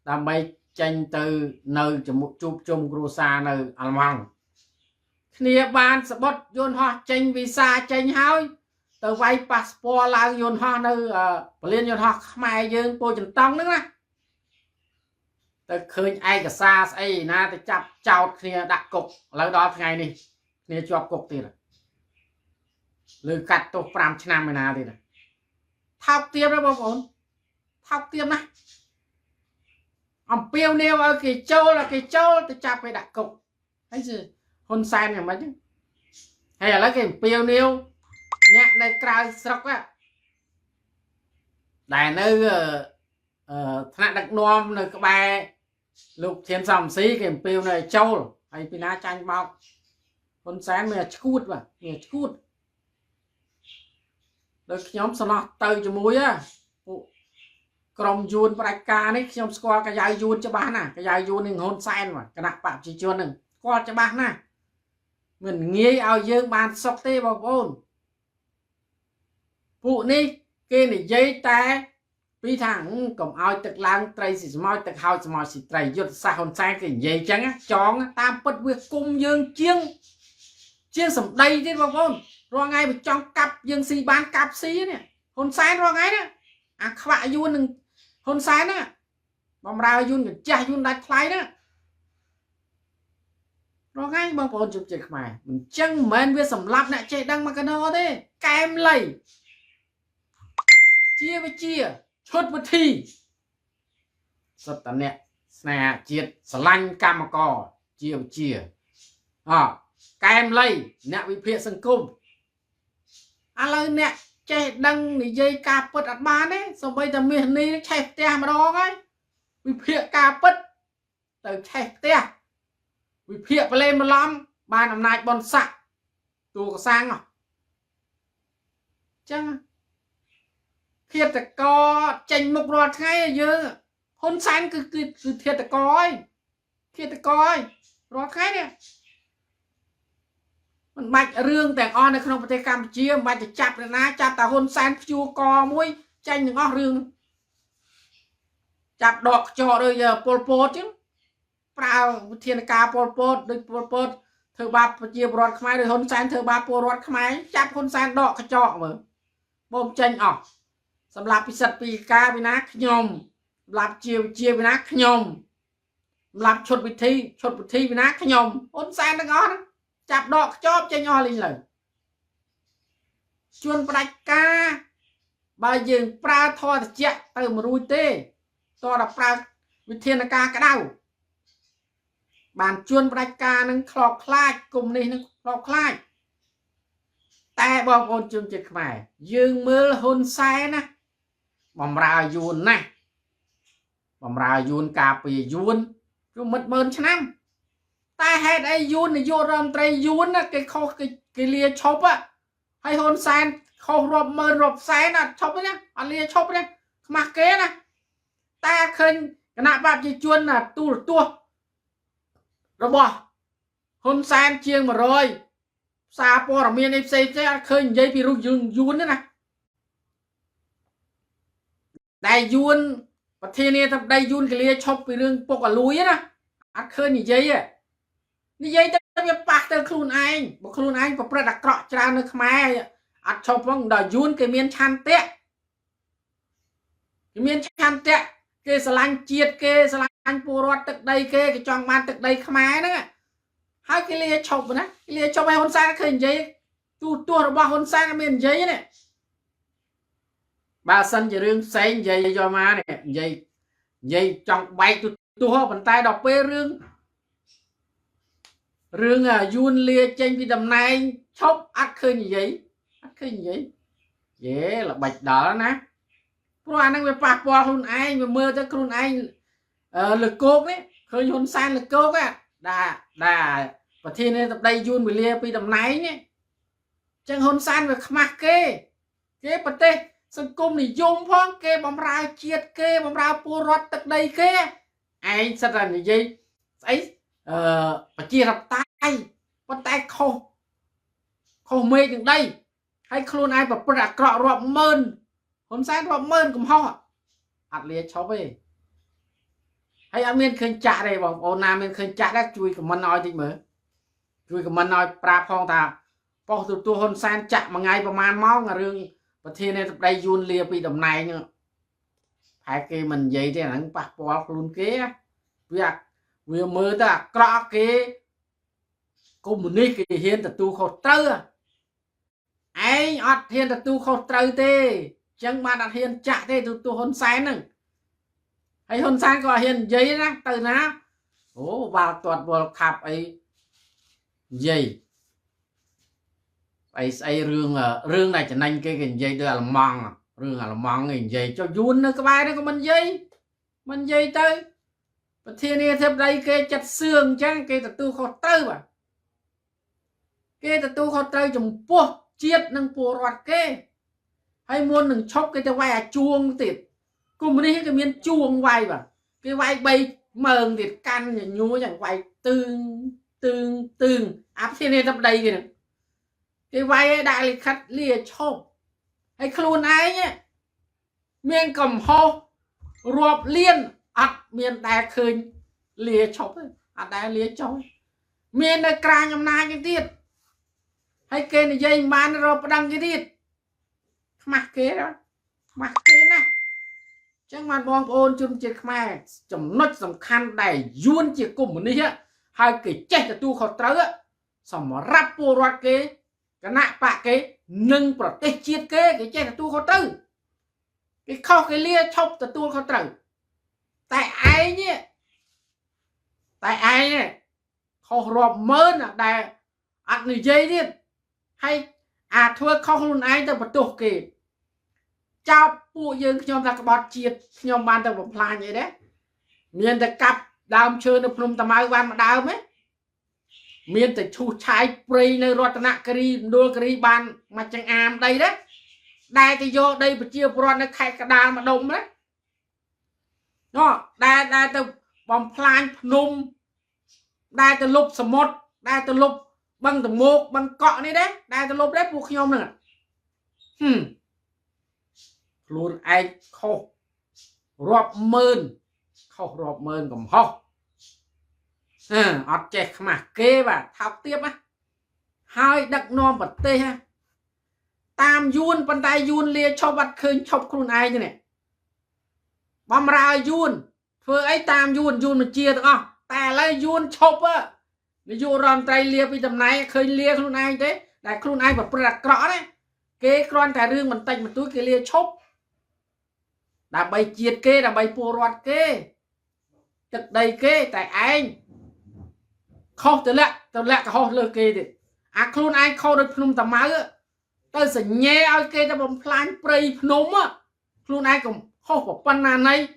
[SPEAKER 1] ដើម្បីចេញទៅនៅជួបជុំគ្រួសារនៅអាល្លឺម៉ង់គ្នាបានស្បត់យន្តហោះចេញវីសាចេញហើយទៅវាយប៉ាសពតឡើងយន្តហោះនៅពលានយន្តហោះខ្មែរយើងពោធិ៍ចន្ទង់ហ្នឹងណាទៅឃើញឯកសារស្អីណាទៅចាប់ចោតគ្នាដាក់គុកឥឡូវដល់ថ្ងៃនេះគ្នាជាប់គុកទៀតលើកាត់ទោស5ឆ្នាំឯណាទៀតថោកទាបណាបងប្អូនថោកទាបណាអំពាវនាវឲ្យគេចូលទៅចាប់គេដាក់គុកហើយហ៊ុនសែនយ៉ាងម៉េចហើយឥឡូវគេអំពាវនាវអ្នកនៅក្រៅស្រុកដែលនៅថ្នាក់ដឹកនាំនៅក្បែរលោកធានសំស៊ីគេអំពាវនាវឲ្យចូលហើយពីណាចាញ់បោកហ៊ុនសែនមានឈួតបាទមានឈួតដោយខ្ញុំសំណោះទៅជាមួយពួកក្រុមយួនផ្ដាច់ការនេះខ្ញុំស្គាល់កាយយួនច្បាស់ណាកាយយួននឹងហ៊ុនសែនបាទគណៈបព្វជិជននឹងស្គាល់ច្បាស់ណាមិនងាយឲ្យយើងបានសុខទេបងប្អូនពួកនេះគេនិយាយតែពីថាកុំឲ្យទឹកឡើងត្រីស៊ីស្មោចទឹកហោចស្មោចស៊ីត្រីយុទ្ធសាស្ត្រហ៊ុនសែនគេនិយាយចឹងចងតាមពិតវាគុំយើងជាងសម្ដីទៀតបងប្អូនរងថ្ងៃបើចង់កាប់យើងស៊ីបានកាប់ស៊ីនេះហ៊ុនសែនរងថ្ងៃណាអាខ្វាក់យួននឹងហ៊ុនសែនណាបំរើយួនកញ្ចាស់យួនដាច់ថ្លៃណារងថ្ងៃបងប្អូនជប់ជាតិខ្មែរមិនចឹងមិនមែនវាសម្លាប់អ្នកចេះដឹងមកកណោទេកែមលៃជាវិជាឈុតវិធីសុទ្ធតែអ្នកស្នេហាជាតិស្រឡាញ់កម្មករជាវិជាកែមលៃអ្នកវិភាគសង្គមឥឡូវអ្នកចេះដឹងនិយាយការពិតអត់បានទេសូម្បីតែមាសនេះឆេះផ្ទះម្ដងហើយវិភាគការពិតទៅឆេះផ្ទះវិភាគប្រឡេមបន្លំបានអំណាចបនស័កតួកសាំងចឹងឃាតករចេញមុខរាល់ថ្ងៃយើងហ៊ុនសែនគឺឃាតករហើយឃាតករហើយរាល់ថ្ងៃនេះមិនបាច់រឿងទាំងអស់នៅក្នុងប្រទេសកម្ពុជាមិនបាច់ទៅចាប់នរណាចាប់តែហ៊ុនសែនព្យួរកមួយចេញទាំងអស់រឿងចាប់ដកខ្ចោដោយពលពតចឹងប្រើវិធានការពលពតដូចពលពតធ្វើបាបប្រជាពលរដ្ឋខ្មែរដោយហ៊ុនសែនធ្វើបាបពលរដ្ឋខ្មែរចាប់ហ៊ុនសែនដកកញ្ចក់មើលបងចេញអស់សម្រាប់ពិសិដ្ឋពីការវិណាខ្ញុំសម្រាប់ជាវិណាខ្ញុំសម្រាប់ឈុតវិធីវិណាខ្ញុំហ៊ុនសែនទាំងអស់ចាប់ដកខ្ចប់ចេញអស់លេងលើជួនផ្ដាច់ការបើយើងប្រើធរតិចទៅមិនរួចទេតតែប្រើវិធានការក្តៅបានជួនផ្ដាច់ការនឹងខ្លោបខ្លាចគុំនេះនឹងខ្លោបខ្លាច แต่បងប្អូនជនជាតិខ្មែរយើងមើលហ៊ុនសែនណាបំរើយួនណាបំរើយួនការពារយួនគឺមិត្តមើលឆ្នាំតែហេតុអីយួននាយករដ្ឋមន្ត្រីយួនណាគេខុសគេលាឈប់ហើយហ៊ុនសែនខុសរាប់ម៉ឺនរាប់សែនអត់ឈប់ទេណាអត់លាឈប់ទេខ្មាស់គេណាតែឃើញគណៈបព្វជិជនទូរទស្សន៍របស់ហ៊ុនសែនជាង100សារព័ត៌មានផ្សេងអត់ឃើញនិយាយពីរូបយើងយួនទេណាតែយួនប្រធានាធិបតីយួនគេលាឈប់ពីរឿងពុកអលួយណាអត់ឃើញនិយាយទៅវាប៉ះទៅខ្លួនឯងបើខ្លួនឯងប្រព្រឹត្តអាក្រក់ច្រើននៅខ្មែរអត់ឈប់ផងដល់យួនគេមានឆន្ទៈគេស្រឡាញ់ជាតិគេស្រឡាញ់ពលរដ្ឋទឹកដីគេចង់បានទឹកដីខ្មែរហ្នឹងហើយគេលាឈប់ណាគេលាឈប់ឲ្យហ៊ុនសែនឃើញនិយាយទូទស្សន៍របស់ហ៊ុនសែនមាននិយាយនេះបើសិនជារឿងផ្សេងនិយាយយកមកនេះនិយាយចង់បែកទូទស្សន៍ប៉ុន្តែដល់ពេលរឿងយួនលាចេញពីតំណែងឈប់អត់ឃើញនិយាយយេល្បិចដល់ណាព្រោះអានឹងវាប៉ះពាល់ខ្លួនឯងវាមើលទៅខ្លួនឯងលើកោកនេះឃើញហ៊ុនសែនលើកោកដែរប្រធានាធិបតីយួនវាលាពីតំណែងនេះចឹងហ៊ុនសែនវាខ្មាស់គេប្រទេសសង្គមនិយមផងគេបំរើជាតិគេបំរើពលរដ្ឋទឹកដីគេឯងសិតតែនិយាយស្អីប្រជាធិបតេយ្យប៉ុន្តែខុសមេឃនឹងដីហើយខ្លួនឯងប្រព្រឹត្តអាក្រក់រាប់ម៉ឺនហ៊ុនសែនរាប់ម៉ឺនកំហុសអត់លាឈប់ទេហើយអត់មានឃើញចាក់ទេបងប្អូនណាមានឃើញចាក់ដែរជួយខមមិនឲ្យតិចមើលជួយខមមិនឲ្យប្រាប់ផងថាប៉ុស្តិ៍ទូហ៊ុនសែនចាក់មួយថ្ងៃប្រហែលម៉ោងរឿងប្រធានាធិបតីយួនលាពីតំណែងហ្នឹងផែគេមិននិយាយទេអាហ្នឹងប៉ះពាល់ខ្លួនគេវាមើលទៅអាក្រក់គេកុម្មុយនីសគេហ៊ានទទួលខុសត្រូវឯងអត់ហ៊ានទទួលខុសត្រូវទេចឹងបានអត់ហ៊ានចាក់ទេទូហ៊ុនសែនហ្នឹងហើយហ៊ុនសែនក៏ហ៊ាននិយាយណាទៅណាអូបាល់ទាត់ World Cup អីនិយាយស្អីរឿងដែលចំណេញគេនិយាយទៅអាល្លឺម៉ង់រឿងអាល្លឺម៉ង់គេនិយាយចុះយួននៅក្បែរហ្នឹងក៏មិននិយាយទៅប្រធានាធិបតីគេចិត្តសឿងអញ្ចឹងគេទទួលខុសត្រូវបាទគេទទួលខុសត្រូវចំពោះជាតិនិងពលរដ្ឋគេហើយមុននឹងឈប់គេទៅវាយអាជួងទៀតកុម្មុយនីសគេមានជួងវាយបាទគេវាយ3ម៉ឺងទៀតកាន់ញួរយ៉ាងវាយទឺងអាប្រធានាធិបតីគេហ្នឹងគេវាយឲ្យដាក់លិខិតលាឈប់ហើយខ្លួនឯងមានកំហុសរាប់លានអត់មានដែលឃើញលាឈប់ទេអត់ដែលលាចុះមាននៅក្រាញអំណាចទៀតហើយគេនិយាយបានរកប្តឹងគេទៀតខ្មាស់គេណាចឹងបានបងប្អូនជនជាតិខ្មែរចំណុចសំខាន់ដែលយួនជាកុម្មុយនីសហើយគេចេះទទួលខុសត្រូវសម្រាប់ពលរដ្ឋគេគណៈបកគេនិងប្រទេសជាតិគេចេះទទួលខុសត្រូវគេខុសគេលាឈប់ទទួលខុសត្រូវតែឯងខុសរាប់ម៉ឺនដែលអត់និយាយទៀតហើយធ្វើខុសខ្លួនឯងទៅបន្ទោសគេចោតពួកយើងខ្ញុំថាក្បត់ជាតិខ្ញុំបានទៅបំផ្លាញអីដែរមានតែកាប់ដើមឈើនៅភ្នំតាម៉ៅបានមួយដើមទេមានតែឈូសឆាយព្រៃនៅរតនគិរីមណ្ឌលគិរីបានមួយចង្អាមដីដែរដែលគេយកដីប្រជាពលរដ្ឋនៅខេត្តកណ្ដាលម្ដុំណាដែលទៅបំផ្លាញភ្នំដែលទៅលុបសមុទ្រដែលទៅលុបបឹងតមោកបឹងកក់នេះដែរដែលទៅលុបដែរពួកខ្ញុំហ្នឹងខ្លួនឯងខុសរាប់ម៉ឺនកំហុសអត់ចេះខ្មាស់គេបាទថោកទាបណាហើយដឹកនាំប្រទេសតាមយួនប៉ុន្តែយួនលាឈប់អត់ឃើញឈប់ខ្លួនឯងទេនេះបំរើយួនធ្វើអីតាមយួនមិនជាទាំងអស់តែឥឡូវយួនឈប់នាយករដ្ឋមន្ត្រីលាពីតំណែងឃើញលាខ្លួនឯងទេដែលខ្លួនឯងប្រព្រឹត្តអាក្រក់ណាគេគ្រាន់តែរឿងបន្តិចបន្តួចគេលាឈប់ដើម្បីជាតិគេដើម្បីពលរដ្ឋគេទឹកដីគេតែឯងខុសទៅលាក់កុហកលើគេទៀតអាខ្លួនឯងខុសដោយភ្នំតាម៉ៅ tới sẽ nhẹ ao kê ta bầm plan prey phnom á luôn ai cũng hô của pan na này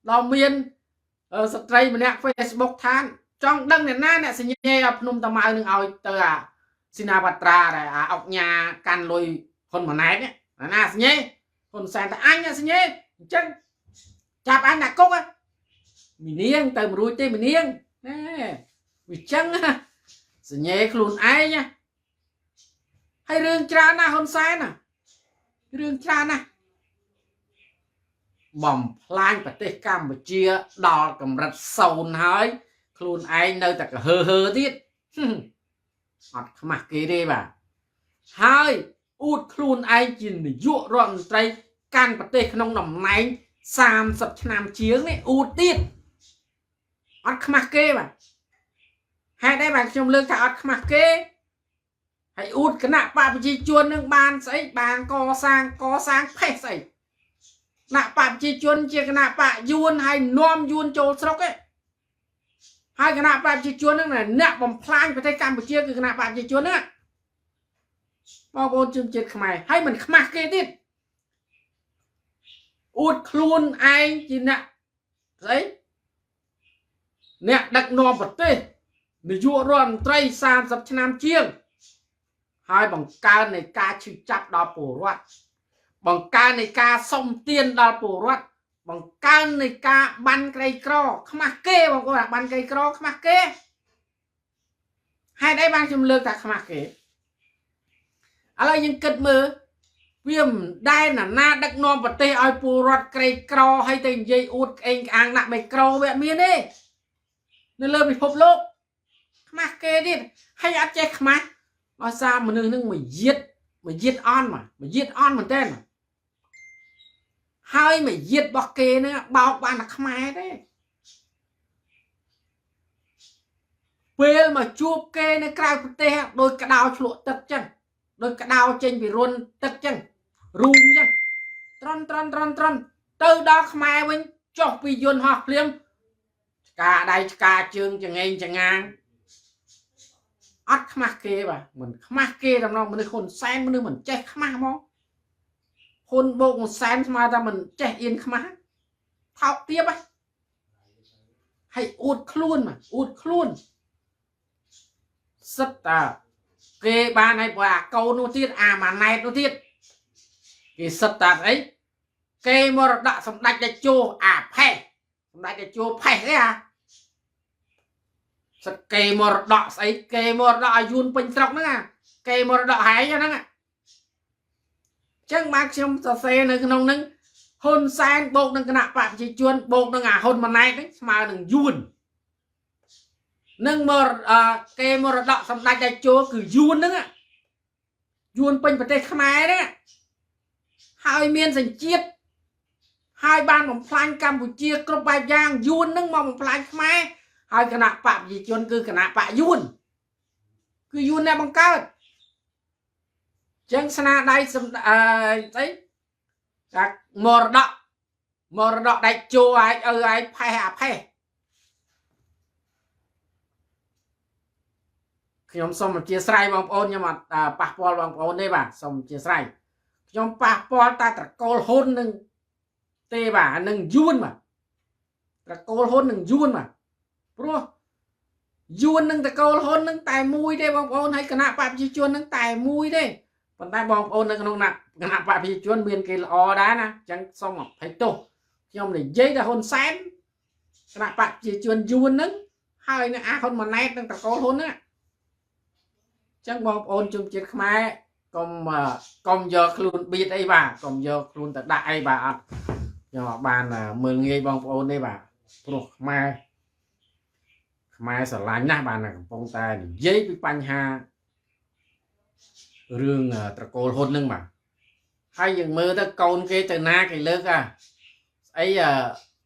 [SPEAKER 1] đò miền sợi dây mà nè Facebook than trong đăng này na nè sẽ nhẹ ao phnom ta mau đừng ao từ Sinapatra này ọc nhà can lôi con mà này đấy na sẽ nhẹ con sang ta anh sẽ nhẹ chân chạp anh đặt cốc á mình niêng từ một đôi tay mình niêng nè vì chân á sẽ nhẹ luôn ai nha hay rương cha na hôn sai nè rương cha nè bầm plan và tê cam và chia đò cầm rạch sầu nói luôn ai nơi ta cả hơ hơ tiết hoặc mặc kia đi bà hai út luôn ai chỉ để dụ rọn tay can và tê không nằm này sam sập nam chiếng này út tiết hoặc mặc kia bà hai đây bà trong lương thảo mặc kia hãy út cái nạ bạp chi chuôn nâng bàn sấy bàn có sang phép sấy nạ bạp chi chuôn chia cái nạ bạp yuôn hay nom yuôn trô sốc ấy hai cái nạ bạp chi chuôn nâng là nạ bầm plan của Tây Campuchia cái nạ bạp chi chuôn á bao bồn chương trình khmai hay mình khmạc kê tiết út luôn ai chỉ nạ đấy nạ đặc nom vật tê để dụ ròn tray sam sập nam chiêng hai bằng ca này ca chữ chắp đo bổ loạt bằng ca này ca sông tiên đo bổ loạt bằng ca này ca ban cây cro không mặc kê bằng cô là ban cây cro không mặc kê hai đây ban chùm lương ta không mặc kê ở đây những kết mơ viêm đây là na đắc non vật tê oi bổ loạt cây cro hay tình dây út anh ăn nặng mày cro vậy miên đi nên lơ bị phục lốt không mặc kê đi hay ăn chơi không mặc nó sao mà nương mày giết on mà giết on mà tên mà hai mày giết bọc kê nữa bao bạn là không ai đấy quê mà chua kê nó cài tê đôi cả đào chuột tật chân đôi cả đào trên bị run tật chân rung chân tròn từ đó không ai mình chọc bị dồn hoặc liêm cả đây cả trường chẳng ngang ắt khmạc kê bà mình khmạc kê trong đó mình khôn sen mình chết khmạc mong khôn bộ một sen mà ra mình chết yên khmạc thọc tiếp ấy hay út luôn mà út luôn rất kê ba này và câu nô tiết mà này nô tiết cái sật ấy kê mơ đạ xong đạch đạch chô phê xong đạch đạch chô phê đấy kê mơ đọ ấy kê mơ đọ yun bình trọc nữa kê mơ đọ hái cho nó chắc bác trong tờ xe này nông nâng hôn sang bộ nâng cái nạp bạn chỉ chuôn bộ nâng hôn mà này đấy mà đừng yun nâng mơ kê mơ đọ xong đạch đạch chô cứ yun nữa yun bình và tê khmai đấy hai miền dành chiết hai ban một plan Campuchia có bài giang yun nâng một plan khmai hai cái nạp bạc gì chôn cứ cái nạp bạc yun cứ yun này bằng cao chẳng sana đây đấy các mờ đọ đại chô ai phê khi ông xong một chia sẻ bằng ôn nhưng mà bạc bò bằng ôn đây bà xong chia sẻ trong bạc bò ta trả câu hôn nâng tê bà nâng yun mà trả câu hôn nâng yun mà bro yuan nâng ta câu hôn nâng tài mùi đây bong ôn hay cái nạp bạc chi chuôn nâng tài mùi đây còn tay bong ôn nâng không nặng cái nạp bạc chi chuôn miền kia là o đá nè chẳng xong ngọc thấy tổ trong này dây là hôn sáng cái nạp bạc chi chuôn yuan nâng hai nữa hôn mà nay nâng ta câu hôn á chẳng bong ôn chung chết khmai còn giờ luôn biết đây bà còn giờ luôn ta đại bà nhỏ bàn là 10 ngày bong ôn đây bà mai mai sở lánh na bạn là phong ta dễ bị banh ha rương tra cô hôn nâng mà hay dừng mơ ta con kia từ na cái lơ ấy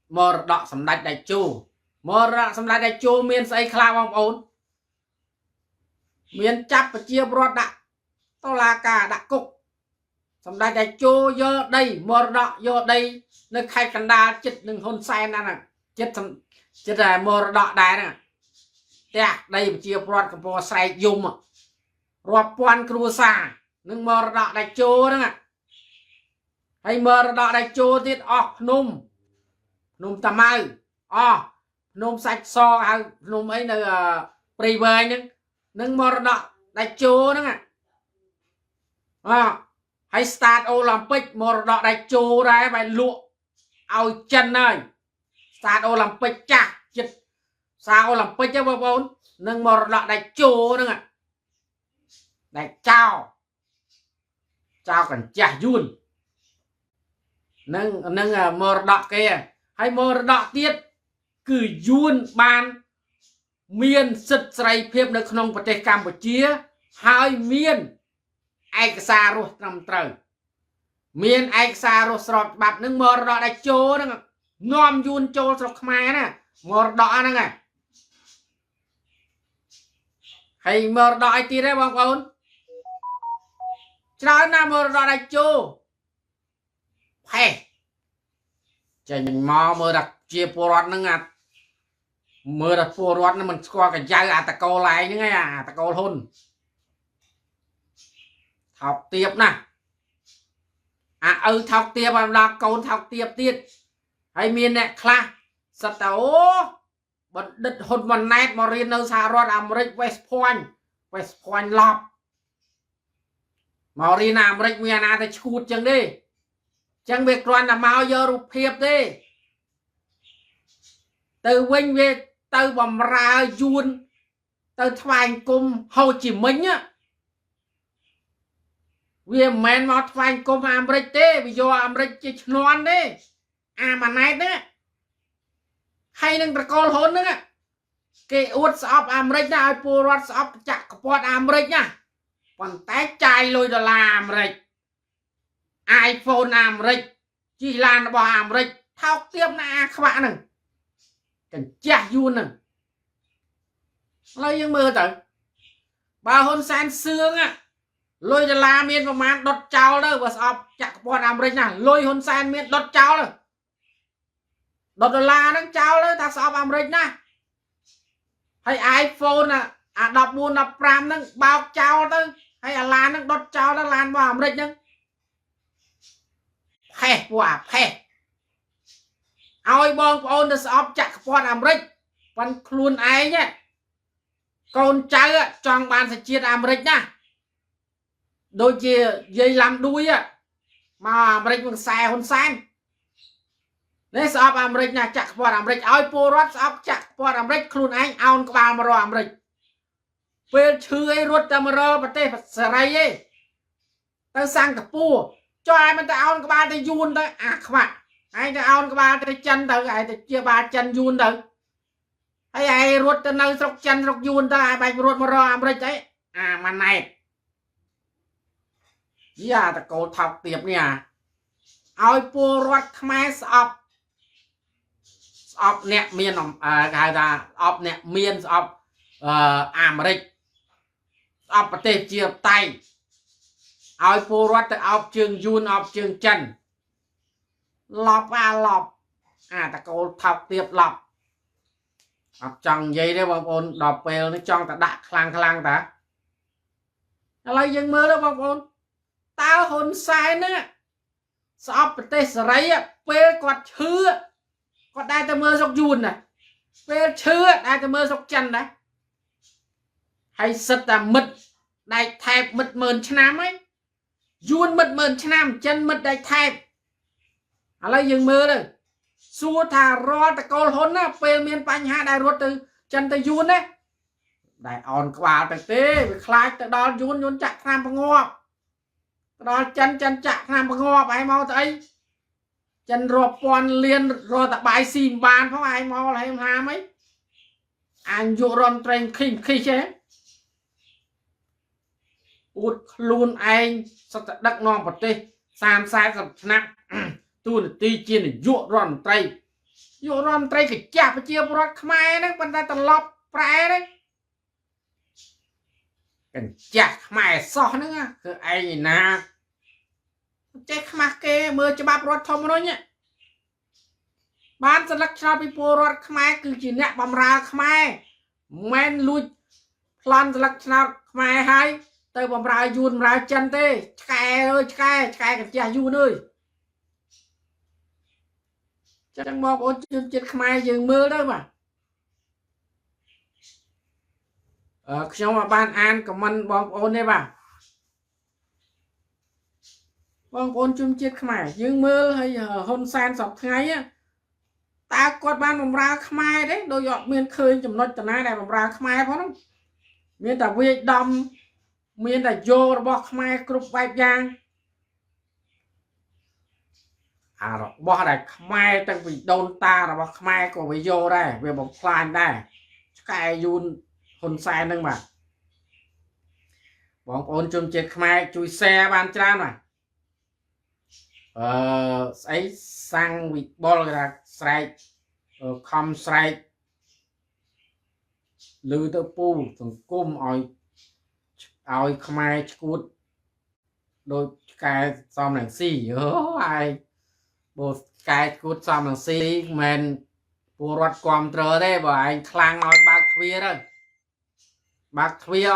[SPEAKER 1] mơ đọ sầm đạch đại chu mơ ra sầm đạch đại chu miền xây khla bong ôn miền chắp và chia bọt đạ to là cả đạ cục sầm đạch đại chu vô đây mơ đọ vô đây nơi khai canh đa chết đừng hôn sen nè chết là mơ đọ đài nè đây chia bọt cái bò say dùng rọp quan cua xa នឹងមរតកដៃជោហ្នឹងហើយមរតកដៃជោទៀតអស់ភ្នំតាម៉ៅអស់ភ្នំសាច់សហៅភ្នំអីនៅព្រៃវែងហ្នឹងនឹងមរតកដៃជោហ្នឹងហើយ start Olympic មរតកដៃជោដែរបែរលក់ឲ្យចិនហើយ start Olympic ចាស់ចិត្តសារ Olympic ទេបងប្អូននឹងមរតកដៃជោហ្នឹងដែលចោកញ្ចាស់យួននឹងមរតកគេហើយមរតកទៀតគឺយួនបានមានសិទ្ធិសេរីភាពនៅក្នុងប្រទេសកម្ពុជាហើយមានឯកសាររស់ត្រឹមត្រូវមានឯកសាររស់ស្របច្បាប់នឹងមរតកដៃជោហ្នឹងនាំយួនចូលស្រុកខ្មែរណាមរតកហ្នឹងហើយមរតកអីទៀតទេបងប្អូនច្រើនណាស់មរតកដៃជោផេះចេញមកមើលតែជាពលរដ្ឋហ្នឹងមើលតែពលរដ្ឋហ្នឹងមិនស្គាល់កាយអាតកូលឯងហ្នឹងអាតកូលហ៊ុនថោកទាបណាស់ឪថោកទាបឲ្យដល់កូនថោកទាបទៀតហើយមានអ្នកខ្លះសិតតែអូបណ្ឌិតហ៊ុនម៉ាណែតមករៀននៅសហរដ្ឋអាមេរិក West Point ឡប់មករៀនអាមេរិកមានអាណាទៅឈួតចឹងទេចឹងវាគ្រាន់តែមកយករូបភាពទេទៅវិញវាទៅបំរើយួនទៅថ្វាយគុំហូជីមិញវាមិនមែនមកថ្វាយគុំអាមេរិកទេវាយកអាមេរិកជាឈ្នន់ទេអាម៉ាណែតហ្នឹងហើយនឹងត្រកូលហ៊ុនហ្នឹងគេអួតស្អប់អាមេរិកណាឲ្យពលរដ្ឋស្អប់ចាក់កពាត់អាមេរិកណាប៉ុន្តែចាយលុយដុល្លារអាមេរិក iPhone អាមេរិកជិះឡានរបស់អាមេរិកថោកទាបណាស់អាខ្វាក់ហ្នឹងកញ្ចាស់យួនហ្នឹងឥឡូវយើងមើលទៅបើហ៊ុនសែនសឿងលុយដុល្លារមានប្រមាណដុតចោលទៅបើស្អប់ចាក់កពាត់អាមេរិកណាលុយហ៊ុនសែនមានដុតចោលទៅដុតដុល្លារហ្នឹងចោលទៅថាស្អប់អាមេរិកណាហើយ iPhone អា14 15ហ្នឹងបោកចោលទៅហើយអាឡានហ្នឹងដុតចោលទៅឡានរបស់អាមេរិកហ្នឹងផេះពួកផេះឲ្យបងប្អូនទៅស្អប់ចាក់កពាត់អាមេរិកប៉ុន្តែខ្លួនឯងកូនចៅចង់បានសញ្ជាតិអាមេរិកណាដូចជាយាយឡាំដួយមកអាមេរិកនឹងខ្សែហ៊ុនសែននេះស្អប់អាមេរិកណាចាក់កពាត់អាមេរិកឲ្យពលរដ្ឋស្អប់ចាក់កពាត់អាមេរិកខ្លួនឯងអោនក្បាលមករកអាមេរិកពេលឈឺអីរត់តែមករកប្រទេសសេរីឯងទៅសិង្ហបុរីចុះឯងមិនទៅអោនក្បាលទៅយួនទៅអាខ្វាក់ឯងទៅអោនក្បាលទៅចិនទៅឯងទៅជាបាលចិនយួនទៅហើយឯងរត់ទៅនៅស្រុកចិនស្រុកយួនទៅឯងបាច់រត់មករកអាមេរិកអីអាម៉ាណែតយ៉ាតកូលថោកទាបនេះឲ្យពលរដ្ឋខ្មែរស្អប់អ្នកមានគេហៅថាស្អប់អ្នកមានស្អប់អាមេរិកស្អប់ប្រទេសជាតៃឲ្យពលរដ្ឋទៅអោបជើងយួនអោបជើងចិនឡប់អាតកូលថោកទាបឡប់អត់ចង់និយាយទេបងប្អូនដល់ពេលនេះចង់តែដាក់ខ្លាំងតាឥឡូវយើងមើលទៅបងប្អូនតើហ៊ុនសែនហ្នឹងស្អប់ប្រទេសសេរីពេលគាត់ឈឺគាត់ដែរទៅមើលស្រុកយួនណាពេលឈឺដែរទៅមើលស្រុកចិនដែរហើយសិតតែមិត្តដែកថែបមិត្ត10000ឆ្នាំហីយួនមិត្ត10000ឆ្នាំចិនមិត្តដែកថែបឥឡូវយើងមើលទៅសួរថារាល់តកូលហ៊ុនណាពេលមានបញ្ហាដែលរត់ទៅចិនទៅយួនណាដែលអោនក្បាលទៅទេវាខ្លាចទៅដល់យួនចាក់ថ្នាំបង្ងាប់ដល់ចិនចាក់ថ្នាំបង្ងាប់ឯងមកទៅអីចិនរាប់ពាន់លានរត់តែបាយស៊ីមិនបានផងឯងមកហើយហាមអីអញយករំត្រេងខីចេះអួតខ្លួនឯងសត្វដឹកនាំប្រទេស30-40ឆ្នាំទូនាទីជានាយករដ្ឋមន្ត្រីកញ្ចាស់ប្រជាពលរដ្ឋខ្មែរហ្នឹងប៉ុន្តែត្រឡប់ប្រែហ្នឹងកញ្ចាស់ខ្មែរសោះហ្នឹងគឺឯងណាចេះខ្មាស់គេមើលច្បាប់រដ្ឋធម្មនុញ្ញបានស្លឹកឆ្នោតពីពលរដ្ឋខ្មែរគឺជាអ្នកបម្រើខ្មែរមិនមែនលួចប្លន់ស្លឹកឆ្នោតខ្មែរហើយ tới bầm ra yun ra chân tê ơi cái cái cha yun ơi chẳng mong ôn chết khai dừng mưa đó mà trong mà ban an của mình bong ôn đây bà bong ôn chung chết khai dừng mưa hay hôn san sọc ngay á ta quạt ban bầm ra khai đấy đôi giọt miên khơi chùm nói từ nay này bầm ra khai phải không miên ta vi đâm miên ta vô bọc khai cục vài giang bỏ đây khai tăng vì đôn ta là bọc khai của bị vô đây về bọc plan đây cái yun hôn san nâng mà bong ôn chung chết khai chui xe ban tràn mà ấy sang vị bol là strike không strike lư tơ pu từng cung oi khai cút đôi cái xong nàng xì ai bộ cái cút xong nàng xì men bùa rót quam trơ đấy bởi anh khlang nói bác khuya đó bác khuya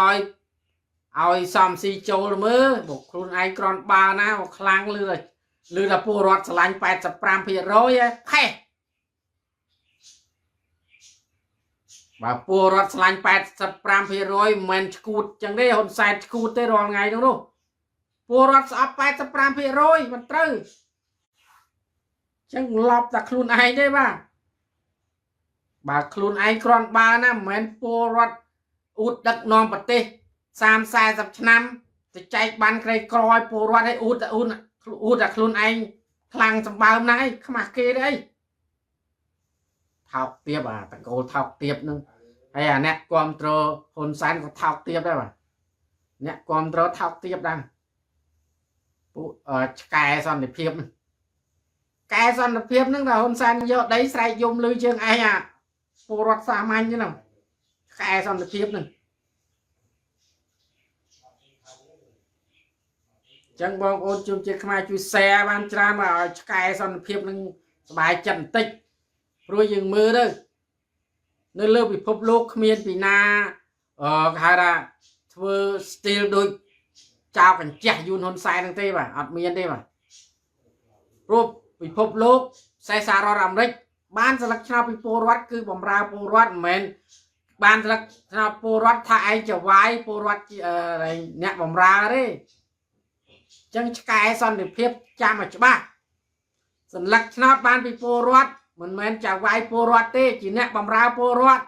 [SPEAKER 1] oi xong xì châu mơ bộ khuôn anh còn ba ná một khlang lư là bùa rót lạnh 85% rồi hey bà bùa rót lạnh 85% rồi mình cút chẳng đấy hồn sai cút tới rồi ngày đúng không bùa rót sắp 85% rồi mình trừ chẳng lọp là khuôn ai đấy bà khuôn ai còn ba ná mình bùa rót út đất non bật tê sam sai dập năm thì chạy bắn cây coi bùa rót hay út là khuôn anh khlang trong bao nay không mà kê đấy thọc tiếp tặng cô thọc tiếp nữa hay nè control hồn san có thọc tiếp đấy mà nè control thọc tiếp đang cái son để phiếp cái son để phiếp nữa là hồn san vô đấy sai dùng lưu chương ai phù rót xa manh như nào cái son để phiếp nữa chẳng bong ôn chung chiếc mai chui xe ban tràn mà cái son để phiếp nữa bài chân tích rồi dừng mưa đó nơi lưu bị phốp lô miền bị na hay là thưa steel đôi chào cảnh trẻ yun hôn sai đang tê mà ọt miền tê mà rồi bị phốp lô xe xa ra làm đấy ban sẽ là cho bị pô rót cứ bầm ra pô rót mình ban sẽ là pô rót thay trở vai pô rót nhẹ bầm ra đấy chẳng cái son để phép cha mà cho ba dần lắc nó ban bị pô rót mình chả vai pô rót tê chỉ nè bầm ra pô rót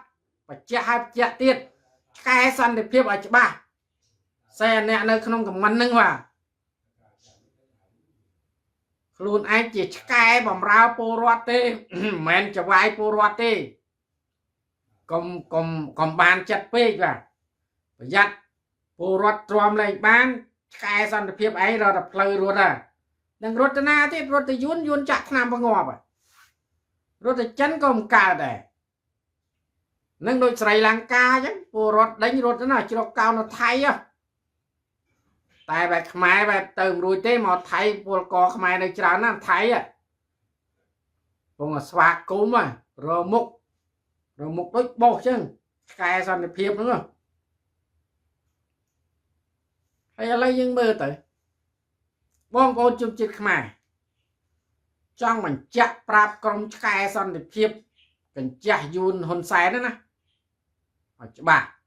[SPEAKER 1] và chả hai chả tiết cái sân để phép ở chỗ ba xe nè nơi không cầm mắn nâng vào luôn anh chỉ cái bầm ra pô rót tê mình chả vai pô rót tê còn bàn chặt phê và dắt pô rót tròm lên bán cái sân để phép ấy rồi đập lời rồi đừng rốt na thế rốt thì yun chặt nam bằng ngọt rồi thì chân công cả để nâng đôi Sri Lanka chứ bùa rót đánh rót thế nào chỉ đọc cao nó thay á tại bài khmai bài từng rồi thế mà thay bùa có khmai này chả nó thay á bùa là xoạc cúm rồi mục đôi bột chứ cái sao để phiếp nữa hay là lấy những mơ tới bông con chung chết khmai trong mình chặt prap con cái son để phiếp cần chặt yun hôn sai đó nè bà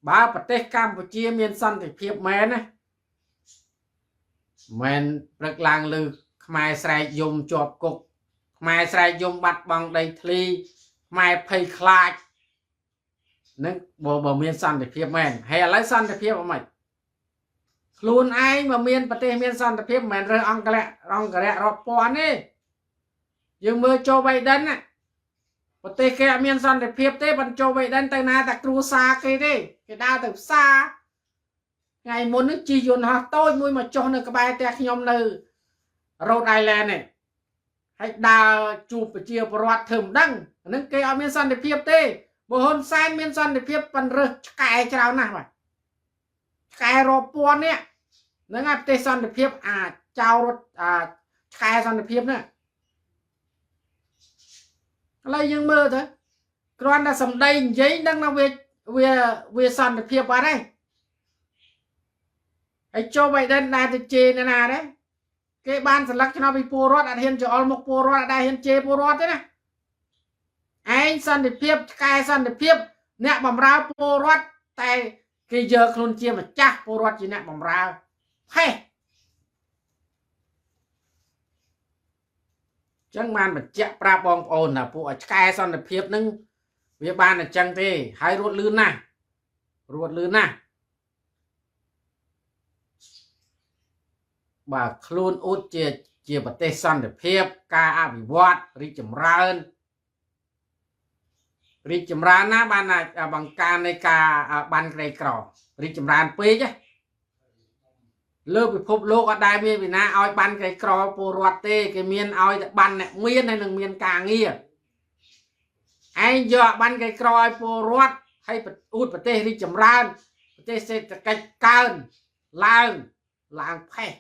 [SPEAKER 1] bát tê Campuchia miền son để phiếp mến nè mình rất làng lư mai sai dùng chọp cục mai sai dùng bắt bằng đầy thli mai phây khai nên bờ miền son để phiếp mến hay lấy son để phiếp của mày luôn ai mà miền tê miền son để phiếp mến rồi ông cái lẹ rọp pon đi nhưng mơ cho bay đân á một tê kẹ miền son để phiếp tê bằng cho bay đân tay na ta cru xa cái đi cái đau từ xa ngày muốn nước chi dồn họ tôi mui mà cho nó cái bài tè nhom nư Rhode Island này hay đào chụp ở chia bọt thơm đăng nâng cái ở miền son để phiếp tê bộ hôn san miền son để phiếp bằng rơ cái chào nào mà cái rọp pon nè nâng áp tê son để phiếp chào cái son để phiếp nữa lấy những mơ thôi còn là sầm đây giấy đang là về son để phiếp vào đây ai cho vậy đến đại từ chê nè nè đấy cái ban sẵn lắc cho nó bị pô rót ở hiện cho all một pô rót ở đây hiện chê pô rót thế nè anh sân thì phiếp cái sân thì phiếp nè bầm rau pô rót tay cái giờ không chia mà chắc pô rót chỉ nè bầm rau hay chẳng man mà chạy pra bong ồn là phụ ở cái sân thì phiếp nâng vì ban là chẳng thế hay ruột lươn nè bà khôn út chia bật tê sân để phiếp ca bị vọt rí chầm ra ná ban này bằng ca này ca ban cây cỏ rí chầm ra phê chứ lớp bị phúc lô ở đây miền na oi ban cây cỏ bồ ruột tê cái miền oi ban này nguyên hay là miền càng nghi anh giờ ban cây cỏ bồ ruột hay út bật tê rí chầm ra bật tê sẽ cách cơn làng phê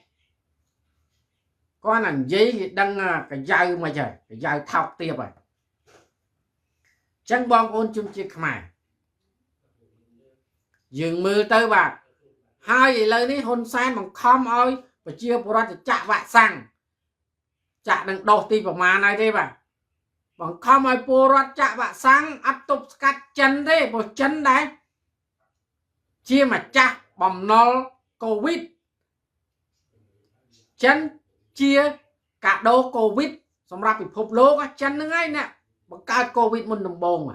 [SPEAKER 1] con là giấy đăng cái dao mà trời cái dao thọc tiệp rồi chẳng bong ôn chung chiếc mày dừng mưa tới bà hai vậy lời ní hôn san bằng khom ơi và chia bồ ra thì chạ vạ sang chạ đừng đột tì vào mà này thế bà bằng khom ơi bồ ra chạ vạ sang áp tục cắt chân thế một chân đấy chia mà chạ bầm nó covid chân chia cả đô covid xong ra bị phục lô á chân nó ngay nè bằng cao covid một đồng bồn mà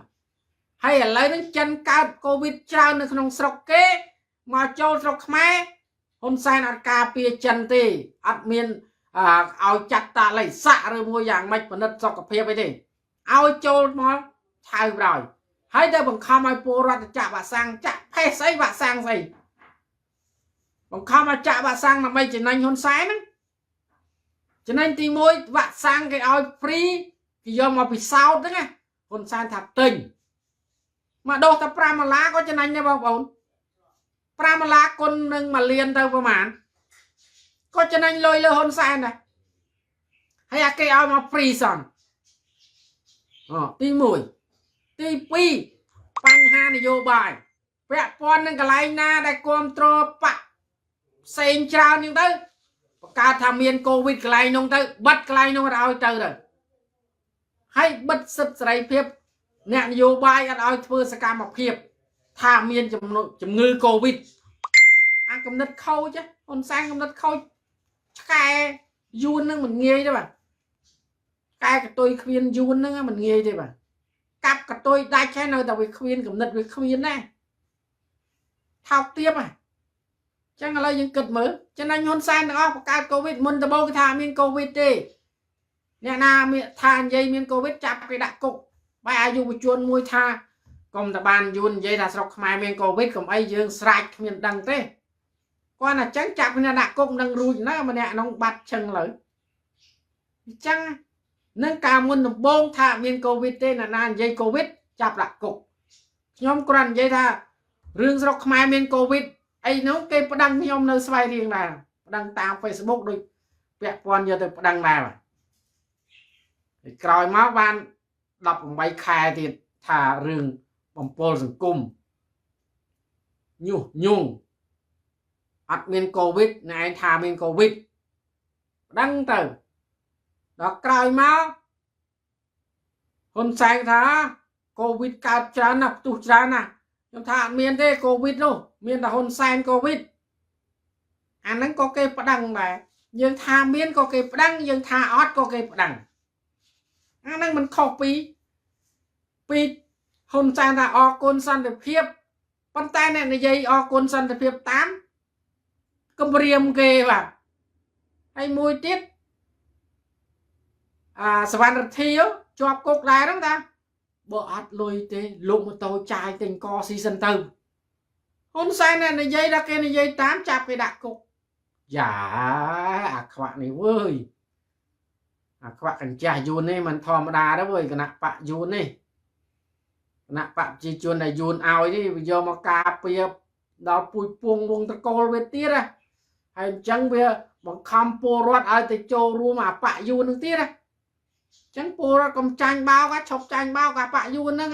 [SPEAKER 1] hay là lấy đến chân cao covid trao nó không sọc kế mà cho sọc mẹ hôm sai nó cà pia chân thì admin ao chặt ta lấy xạ rồi mua dạng mạch và nứt sọc cà phê vậy thì ao cho nó thay rồi hay đây bằng không ai po ra chạ bà sang chạ phê xây bà sang gì bằng không ai chạ bà sang là mày chỉ nên hôm sai đó cho nên thì môi vạ sang cái oi free thì do mà bị sao đó nghe con san thật tình mà đâu ta pramala có cho nên nhaបងប្អូន pramala គុណនឹងមកលៀនទៅប្រហែលក៏cho nênលុយលើហ៊ុនសែនដែរហើយអាគេឲ្យមក free សនទី1ទី2បញ្ហានយោបាយពាក់ព័ន្ធនឹងកន្លែងណាដែលគ្រប់គ្រងបកផ្សេងច្រើនហ្នឹងទៅបង្កើតថាមានកូវីដកន្លែងនោះទៅបិទកន្លែងនោះឲ្យទៅហើយបិទសិទ្ធិសេរីភាពអ្នកនយោបាយអត់ឲ្យធ្វើសកម្មភាពថាមានជំងឺកូវីដអាកំណត់ខូចហ៊ុនសែនកំណត់ខូចឆ្កែយួននឹងមិនងាយទេបាទឆ្កែកតុយគ្មានយួននឹងមិនងាយទេបាទកាប់កតុយដាច់ហើយនៅតែវាគ្មានកំណត់វាគ្មានដែរថោកទាបហ่ะចឹងឥឡូវយើងគិតមើលចឹងហ៊ុនសែនទាំងអស់បង្កើតកូវីដមុនដំបូងគេថាមានកូវីដទេអ្នកណាមានថានិយាយមានកូវីដចាប់គេដាក់គុកបែរអាយុវជនមួយថាកុំតបានយួននិយាយថាស្រុកខ្មែរមានកូវីដកុំអីយើងស្រេចគ្មានដឹងទេគាត់ថាចឹងចាប់គ្នាដាក់គុកនឹងរួចណាម្នាក់ក្នុងបាត់ឈឹងលើអញ្ចឹងនឹងការមុនដំបូងថាមានកូវីដទេអ្នកណានិយាយកូវីដចាប់ដាក់គុកខ្ញុំគ្រាន់និយាយថារឿងស្រុកខ្មែរមានកូវីដអីនោះគេប្តឹងខ្ញុំនៅស្វ័យរៀងដែរប្តឹងតាម Facebook ដូចពាក់ព័ន្ធយកទៅប្តឹងដែរក្រោយមកបាន18ខែទៀតថារឿងបំពល់សង្គមញុះញង់អត់មានកូវីដណែឯងថាមានកូវីដដឹងទៅដល់ក្រោយមកហ៊ុនសែនថាកូវីដកើតច្រើនណាស់ផ្ទុះច្រើនណាស់ខ្ញុំថាអត់មានទេកូវីដនោះមានតែហ៊ុនសែនកូវីដអាហ្នឹងក៏គេប្តឹងដែរយើងថាមានក៏គេប្តឹងយើងថាអត់ក៏គេប្តឹងអាហ្នឹងមិនខុសពីហ៊ុនសែនថាអរគុណសន្តិភាពប៉ុន្តែអ្នកនិយាយអរគុណសន្តិភាពតាមគម្រាមគេបាទហើយមួយទៀតសវណ្ណរទ្ធីជាប់គុកដែរហ្នឹងតាបើអត់លុយទេលោកម៉ូតូចាយទិញកស៊ីសិនទៅហ៊ុនសែនអ្នកនិយាយដល់គេនិយាយតាមចាប់គេដាក់គុកយ៉ាអាខ្វាក់នេះវើយអាខ្វាក់កញ្ចាស់យួននេះមិនធម្មតាទេវើយគណៈបកយួននេះគណៈបកប្រជាជនដែលយួនឲ្យនេះវាយកមកការពារដល់ពូជពងវងតកូលវាទៀតហើយអញ្ចឹងវាបង្ខំពលរដ្ឋឲ្យទៅចូលរួមអាបកយួននឹងទៀតអញ្ចឹងពលរដ្ឋកុំចាញ់បោកឈប់ចាញ់បោកអាបកយួនហ្នឹង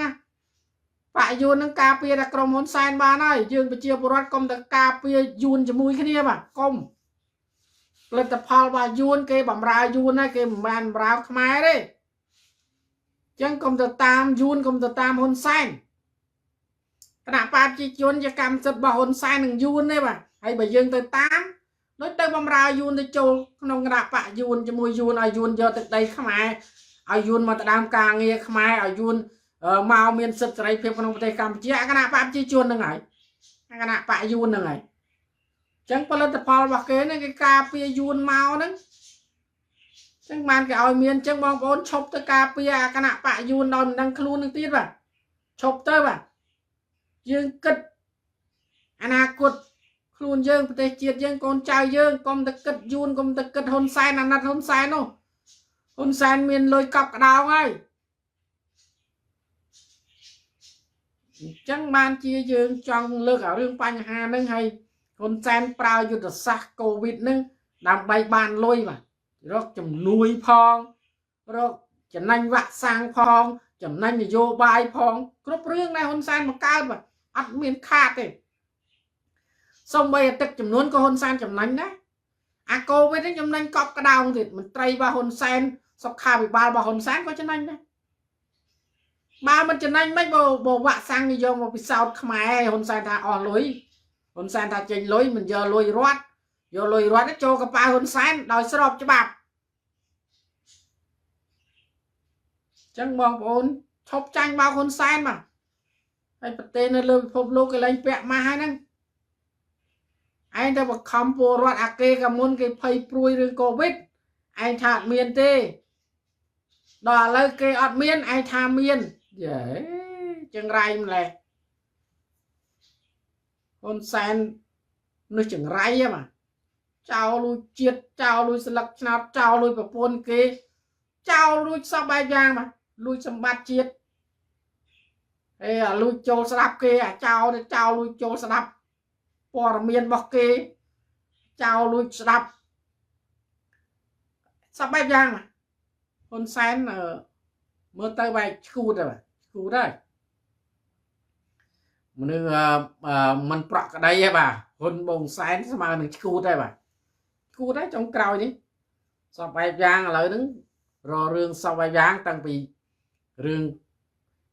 [SPEAKER 1] bạ yun nâng cà phê là cầm hôn sen ba này dương bị chia bột công từ cà phê yun cho mùi cái này mà công lên tập phao ba yun cái bầm ra yun này cái màn rào khmai đấy chẳng công từ tam yun công từ tam hôn sen cái nào ba chi yun cho cầm sật ba hôn sen nâng yun đấy mà hay bởi dương từ tám nói tới bầm ra yun tới châu nông cái bạ yun cho mùi yun ai yun cho từ đây khmai ai yun mà ta đam càng nghe khmai ai yun mau miền sật cái phim con tây Campuchia cái nào bạn chi chuồn được ngày cái nào bạn yun được ngày chẳng có lên tập phò bạc kế này cái cà phê yun mau đó chẳng mang cái oi miền chẳng mong bốn chụp tới cà phê cái nào bạn yun đâu đang luôn đang tiết vào chụp tới vào dương kịch anh cột luôn dương tây chiết dương con trai dương con tật kịch yun con tật kịch hôn sai là nát hôn sai đâu hôn sai miền lôi cọc cả đào ngay chẳng ban chia dương trong lược ở riêng bánh hà nâng hay con sen prao như được sạc covid nâng làm bay bàn lôi mà rồi chùm nuôi phong rồi chẳng nanh vạ sang phong chẳng nanh thì vô bài phong cướp riêng này hôn sen một cao mà ăn miếng khát thì xong bây giờ tích chùm luôn có hôn sen chùm nanh đấy covid đấy chùm nanh cọp cái đau thì mình tray ba hôn sen sọc khá bị ba hôn sen có chân nanh đấy ba mình chân anh mấy bộ vạ sang đi vô một cái sao khmai hôn sen ta lối hôn sen ta chênh lối mình giờ lối rót nó cho cái ba hôn sen đòi sọp cho bà chẳng mong bốn chọc tranh bao hôn sen mà hay bật tên lên phục lô cái lệnh vẹn mà hay năng anh ta bật khám bộ rót kê cả môn cái phây pruy rừng covid anh thạc miền tê đòi lời kê ọt miên anh thà miên dễ chân rai này hôn sen nó chẳng rai mà chào lui chiết chào lui sලક nào chào lui vào pôn kê chào lui sao bài vàng mà lui xong bát chiết hay lui châu sạp kê chào lui châu sạp bò miên bọc kê chào lui sạp sao bài vàng mà hôn sen mơ tay bài khu rồi khu đây mình bọc ở đây bà hôn bông sen mà mình khu đây bà khu đấy trong cầu đi sao bài vàng lại đứng rồi rương sao bài vàng tăng vì rương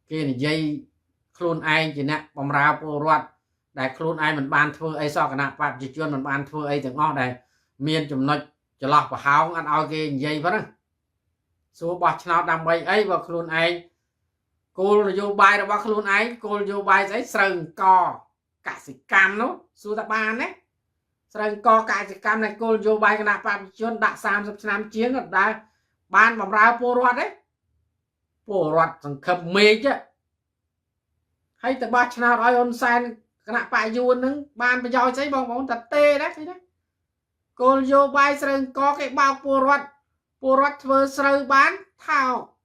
[SPEAKER 1] kia này dây khuôn ai chỉ nè bóng ra bộ ruột đại khuôn ai mình ban thưa ấy sao cả nè bạn chỉ chuyên mình ban thưa ấy thì ngon đây miền chùm nội cho lọc và háo ăn ao kia dây vẫn số bọt nào đam bay ấy và khuôn ai cô vô bài đó bác khuôn ai cô vô bài giấy sừng cò cả sĩ cam nó số ta ban đấy sừng cò cả sĩ cam này cô vô bài cái nạp bạn chuyên đã sam năm chiến rồi đây ban bóng ra bộ ruột đấy bộ ruột thằng khập mê chứ hay từ ba channel rồi on sen cái nạp bài yun nâng ban bây giờ giấy bóng thật tê đấy thấy đấy cô vô bài sừng có cái bao bộ ruột vừa sờ bán thao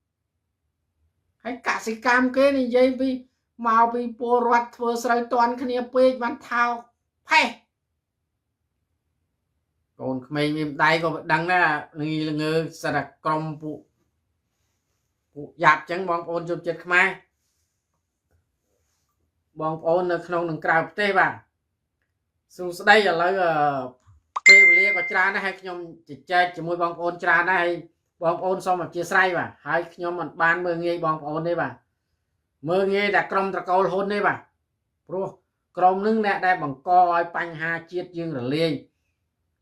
[SPEAKER 1] hay cả sĩ cam cái này dây vì màu vì bộ ruột vừa sờ toàn cái này bê bán thao hay còn mình đây có đăng ra nghi là ngư sẽ là con phụ dạp chẳng bóng ôn chụp chết khmai bóng ôn ởក្នុងនឹងក្រៅប្រទេសបាទសួស្ដីឥឡូវពេលវេលាក៏ច្រើនដែរហើយខ្ញុំជជែកជាមួយបងប្អូនច្រើនដែរហើយបងប្អូនសូមអធិស្ឋានបាទហើយខ្ញុំមិនបានមើលងាយបងប្អូនទេបាទមើលងាយតែក្រុមត្រកូលហ៊ុនទេបាទព្រោះក្រុមនឹងអ្នកដែលបង្កឲ្យបញ្ហាជាតិយើងរលាយ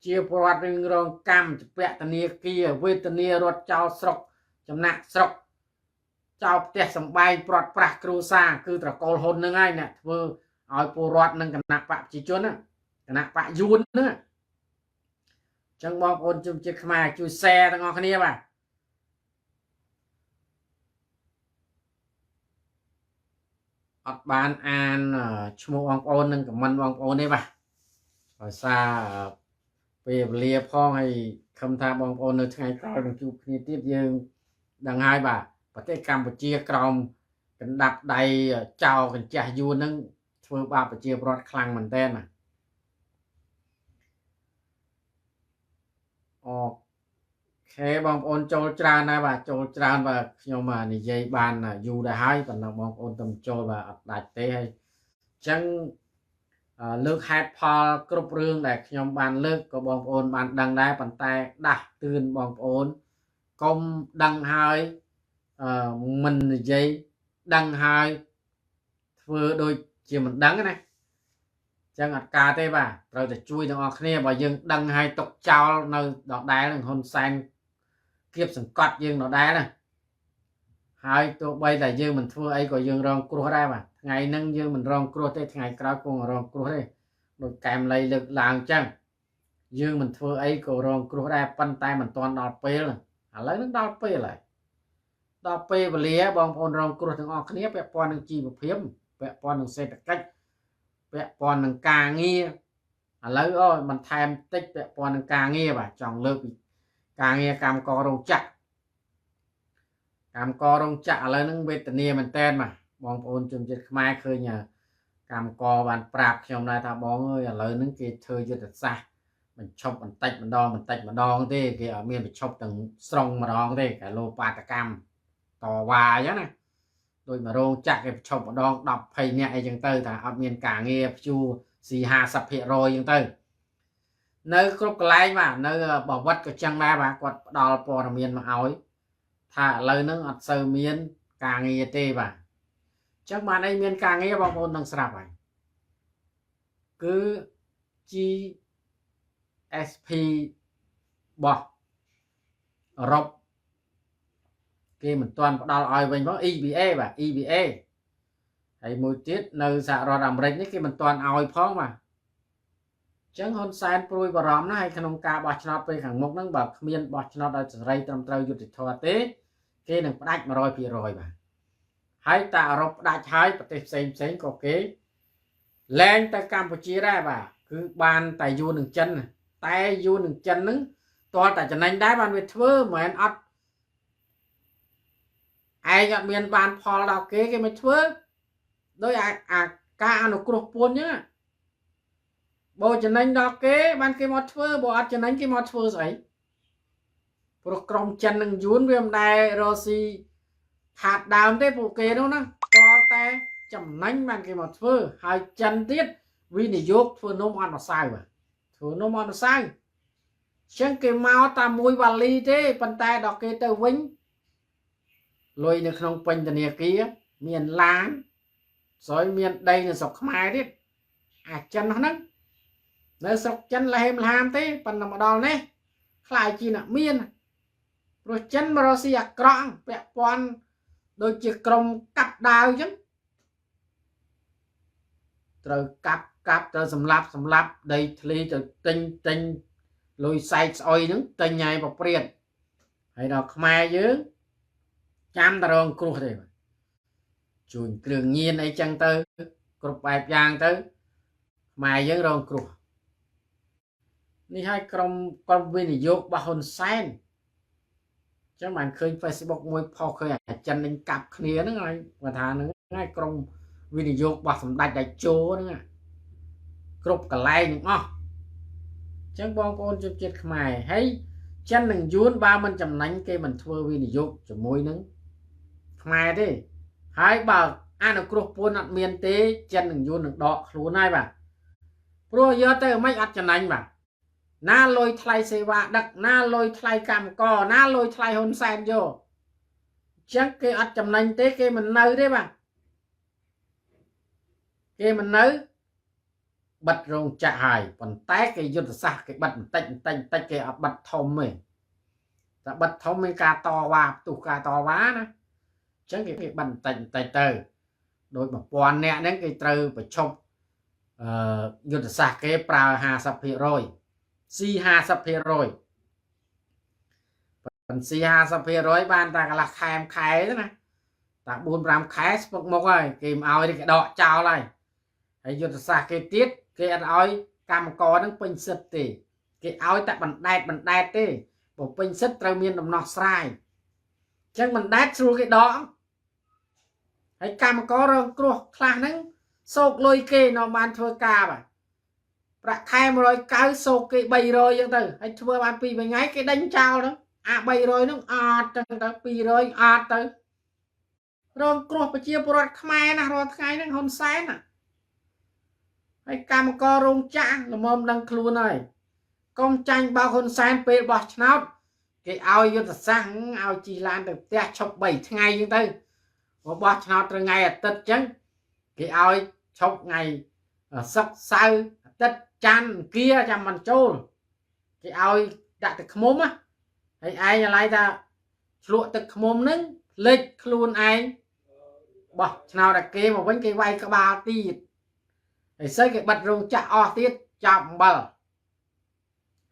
[SPEAKER 1] ជាប្រវត្តិរឿងរងកម្មចពតនីគាវេទនារត់ចោលស្រុកចំណាក់ស្រុកចោលផ្ទះសំបែងប្រត់ប្រាស់គ្រូសាគឺត្រកូលហ៊ុននឹងហើយអ្នកធ្វើឲ្យពលរដ្ឋនឹងគណៈបកប្រជាជនគណៈបកយួនហ្នឹងចឹងបងប្អូនជំនឿជាតិខ្មែរជួយ share ទាំងអស់គ្នាបាទអត់បានអានឈ្មោះបងប្អូននិងខមមិនបងប្អូនទេបាទដោយសារពេលវេលាផងហើយខំថាបងប្អូននៅថ្ងៃក្រោយនឹងជួបគ្នាទៀតយើងដឹងហើយបាទប្រទេសកម្ពុជាក្រោមកណ្ដាប់ដៃចោលកញ្ចាស់យួននឹងធ្វើបាបប្រជាពលរដ្ឋខ្លាំងមែនតើណាអូខ ខេបងប្អូនចូលច្រើនណាស់បាទចូលច្រើនបាទខ្ញុំនិយាយបានយូរដែរហើយប៉ុន្តែបងប្អូនទៅចូលបាទអត់ដាច់ទេហើយអញ្ចឹងលើកហេតុផលគ្រប់រឿងដែលខ្ញុំបានលើកក៏បងប្អូនបានដឹងដែរប៉ុន្តែដាស់តឿនបងប្អូនកុំដឹងហើយមិននិយាយដឹងហើយធ្វើដូចជាមិនដឹងណាចឹងអត់ការទេបាទត្រូវតែជួយទាំងអស់គ្នាបើយើងដឹងហើយຕົកចោលនៅដដែលនឹងហ៊ុនសែនគៀបសង្កត់យើងដដែលណាហើយទោះបីតែយើងមិនធ្វើអីក៏យើងរងគ្រោះដែរបាទថ្ងៃហ្នឹងយើងមិនរងគ្រោះទេថ្ងៃក្រោយគង់រងគ្រោះទេដូចកែមលៃលើកឡើងចឹងយើងមិនធ្វើអីក៏រងគ្រោះដែរប៉ុន្តែមិនទាន់ដល់ពេលឥឡូវហ្នឹងដល់ពេលហើយដល់ពេលវេលាបងប្អូនរងគ្រោះទាំងអស់គ្នាពាក់ព័ន្ធនឹងជីវភាពពាក់ព័ន្ធនឹងសេដ្ឋកិច្ចពាក់ព័ន្ធនឹងការងារឥឡូវបន្ថែមតិចពាក់ព័ន្ធនឹងការងារបាទចង់លើកពីការងារកម្មកររោងចក្រកម្មកររោងចក្រឥឡូវហ្នឹងវេទនាមែនតើបាទបងប្អូនជនជាតិខ្មែរឃើញកម្មករបានប្រាប់ខ្ញុំដែរថាបងអើយឥឡូវហ្នឹងគេធ្វើយុទ្ធសាស្ត្របញ្ឈប់បន្តិចម្ដងទេគេអត់មានបញ្ឈប់ទាំងស្រុងម្ដងទេកាលោបាតកម្មតវ៉ាអញ្ចឹងណាដោយមករោងចក្រគេបញ្ឈប់ម្ដង10 20នាក់អីចឹងទៅថាអត់មានការងារព្យួរស៊ី 50% ចឹងទៅនៅគ្រប់កន្លែងបាទនៅបវត្តក៏ចឹងដែរបាទគាត់ផ្ដល់ព័ត៌មានមកឲ្យថាឥឡូវហ្នឹងអត់សូវមានការងារទេបាទចឹងបានអីមានការងារបងប្អូននឹងស្រាប់ហើយគឺ GSP របស់អឺរ៉ុបគេមិនទាន់ផ្ដល់ឲ្យវិញផង EBA បាទ EBA ហើយមួយទៀតនៅសហរដ្ឋអាមេរិកនេះគេមិនទាន់ឲ្យផងបាទចឹងហ៊ុនសែនព្រួយបារម្ភណាស់ហើយក្នុងការបោះឆ្នោតពេលខាងមុខហ្នឹងបើគ្មានបោះឆ្នោតដោយសេរីត្រឹមត្រូវយុត្តិធម៌ទេគេនឹងផ្ដាច់ 100% បាទហើយតែអឺរ៉ុបផ្ដាច់ហើយប្រទេសផ្សេងក៏គេលែងទៅកម្ពុជាដែរបាទគឺបានតែយួននឹងចិនតែយួននឹងចិនហ្នឹងតើតែចំណេញដែរបានវាធ្វើមិនមែនអត់ឯងអត់មានបានផលដល់គេមិនធ្វើដោយការអនុគ្រោះពន្ធអញ្ចឹងបើចំណេញដល់គេបានគេមកធ្វើបើអត់ចំណេញគេមកធ្វើស្អីព្រោះក្រុមចិននឹងយួនវាមិនដែលរស់ស៊ីខាតដើមទេពួកគេនោះណាតើតែចំណេញបានគេមកធ្វើហើយចិនទៀតវិនិយោគធ្វើនំអត់ម្សៅបាទធ្វើនំអត់ម្សៅចឹងគេមកតាមមួយវ៉ាលីទេប៉ុន្តែដល់គេទៅវិញលុយនៅក្នុងពេញធនាគារមានឡានស្រ័យមានដីនៅស្រុកខ្មែរទៀតអាចិនហ្នឹងនៅស្រុកចិនលះហេមលហាមទេប៉ុន្តែមកដល់នេះខ្លាយជាអ្នកមានព្រោះចិនមករស់ស៊ីអាក្រក់ពាក់ព័ន្ធដូចជាក្រុមកាប់ដាវអញ្ចឹងត្រូវកាប់ត្រូវសម្លាប់ដីធ្លីទៅទិញលុយសែកស្អុយហ្នឹងទិញឲ្យប្រព្រាតហើយដល់ខ្មែរយើងចាំតែរងគ្រោះទេជួញគ្រឿងញៀនអីចឹងទៅគ្រប់បែបយ៉ាងទៅខ្មែរយើងរងគ្រោះនេះឲ្យក្រុមវិនិយោគរបស់ហ៊ុនសែនចឹងបានឃើញ Facebook មួយផុសឃើញអាចិននឹងកាប់គ្នាហ្នឹងហើយគាត់ថាហ្នឹងហើយក្រុមវិនិយោគរបស់សម្ដេចតេជោហ្នឹងគ្រប់កន្លែងទាំងអស់ចឹងបងប្អូនជនជាតិខ្មែរហើយចិននឹងយួនបើមិនចំណេញគេមិនធ្វើវិនិយោគជាមួយនឹងខ្មែរទេហើយបើអនុគ្រោះពន្ធអត់មានទេចិននឹងយួននឹងដកខ្លួនហើយបាទព្រោះយកទៅមិនអត់ចំណេញបាទណាលុយថ្លៃសេវាដឹកណាលុយថ្លៃកម្មករណាលុយថ្លៃហ៊ុនសែនយកចឹងគេអត់ចំណេញទេគេមិននៅទេបាទគេមិននៅបិទរោងចក្រហើយប៉ុន្តែគេយុទ្ធសាស្ត្រគេបិទបន្តិចគេអត់បិទធំទេតែបិទធំមានការតវ៉ាផ្ទុះការតវ៉ាណាចឹងគេបិទបន្តិចទៅដោយ1000នាក់ហ្នឹងគេត្រូវប្រឈប់យុទ្ធសាស្ត្រគេប្រើ 50% ស៊ី 50% ប៉ុន្តែស៊ី 50% បានតែកន្លះខែទៅណាតែ4-5 ខែស្ពឹកមុខហើយគេមិនឲ្យទេគេដកចោលហើយយុទ្ធសាស្ត្រគេទៀតគេអត់ឲ្យកម្មករហ្នឹងពេញសិទ្ធទេគេឲ្យតែបណ្ដែតទេបើពេញសិទ្ធត្រូវមានដំណោះស្រាយអញ្ចឹងបណ្ដែតស្រួលគេដកហើយកម្មកររងគ្រោះខ្លះហ្នឹងសោកលុយគេនៅបានធ្វើការបាទប្រាក់ខែ190សោកគេ300អញ្ចឹងទៅហើយធ្វើបាន2 ថ្ងៃគេដេញចោលហ្នឹង 300ហ្នឹងអត់ចឹងទៅ200អត់ទៅរងគ្រោះប្រជាពលរដ្ឋខ្មែរណារាល់ថ្ងៃហ្នឹងហ៊ុនសែនណាហើយកម្មកររោងចក្រល្មមដឹងខ្លួនហើយកុំចាញ់បោកហ៊ុនសែនពេលបោះឆ្នោតគេឲ្យយុទ្ធសាស្ត្រឲ្យជីឡានទៅផ្ទះឈប់3ថ្ងៃចឹងទៅបោះឆ្នោតត្រថ្ងៃអាទិត្យចឹងគេឲ្យឈប់ថ្ងៃសុក្រសៅរ៍អាទិត្យច័ន្ទអង្គារចាំមិនចូលគេឲ្យដាក់ទឹកឃ្មុំណាហើយឯងឡៃថាឆ្លក់ទឹកឃ្មុំហ្នឹងភ្លេចខ្លួនឯងបោះឆ្នោតតែគេមកវិញគេវាយក្បាលទៀតហើយស្អីគេបិទរោងចក្រអស់ទៀតចាប់អំបិល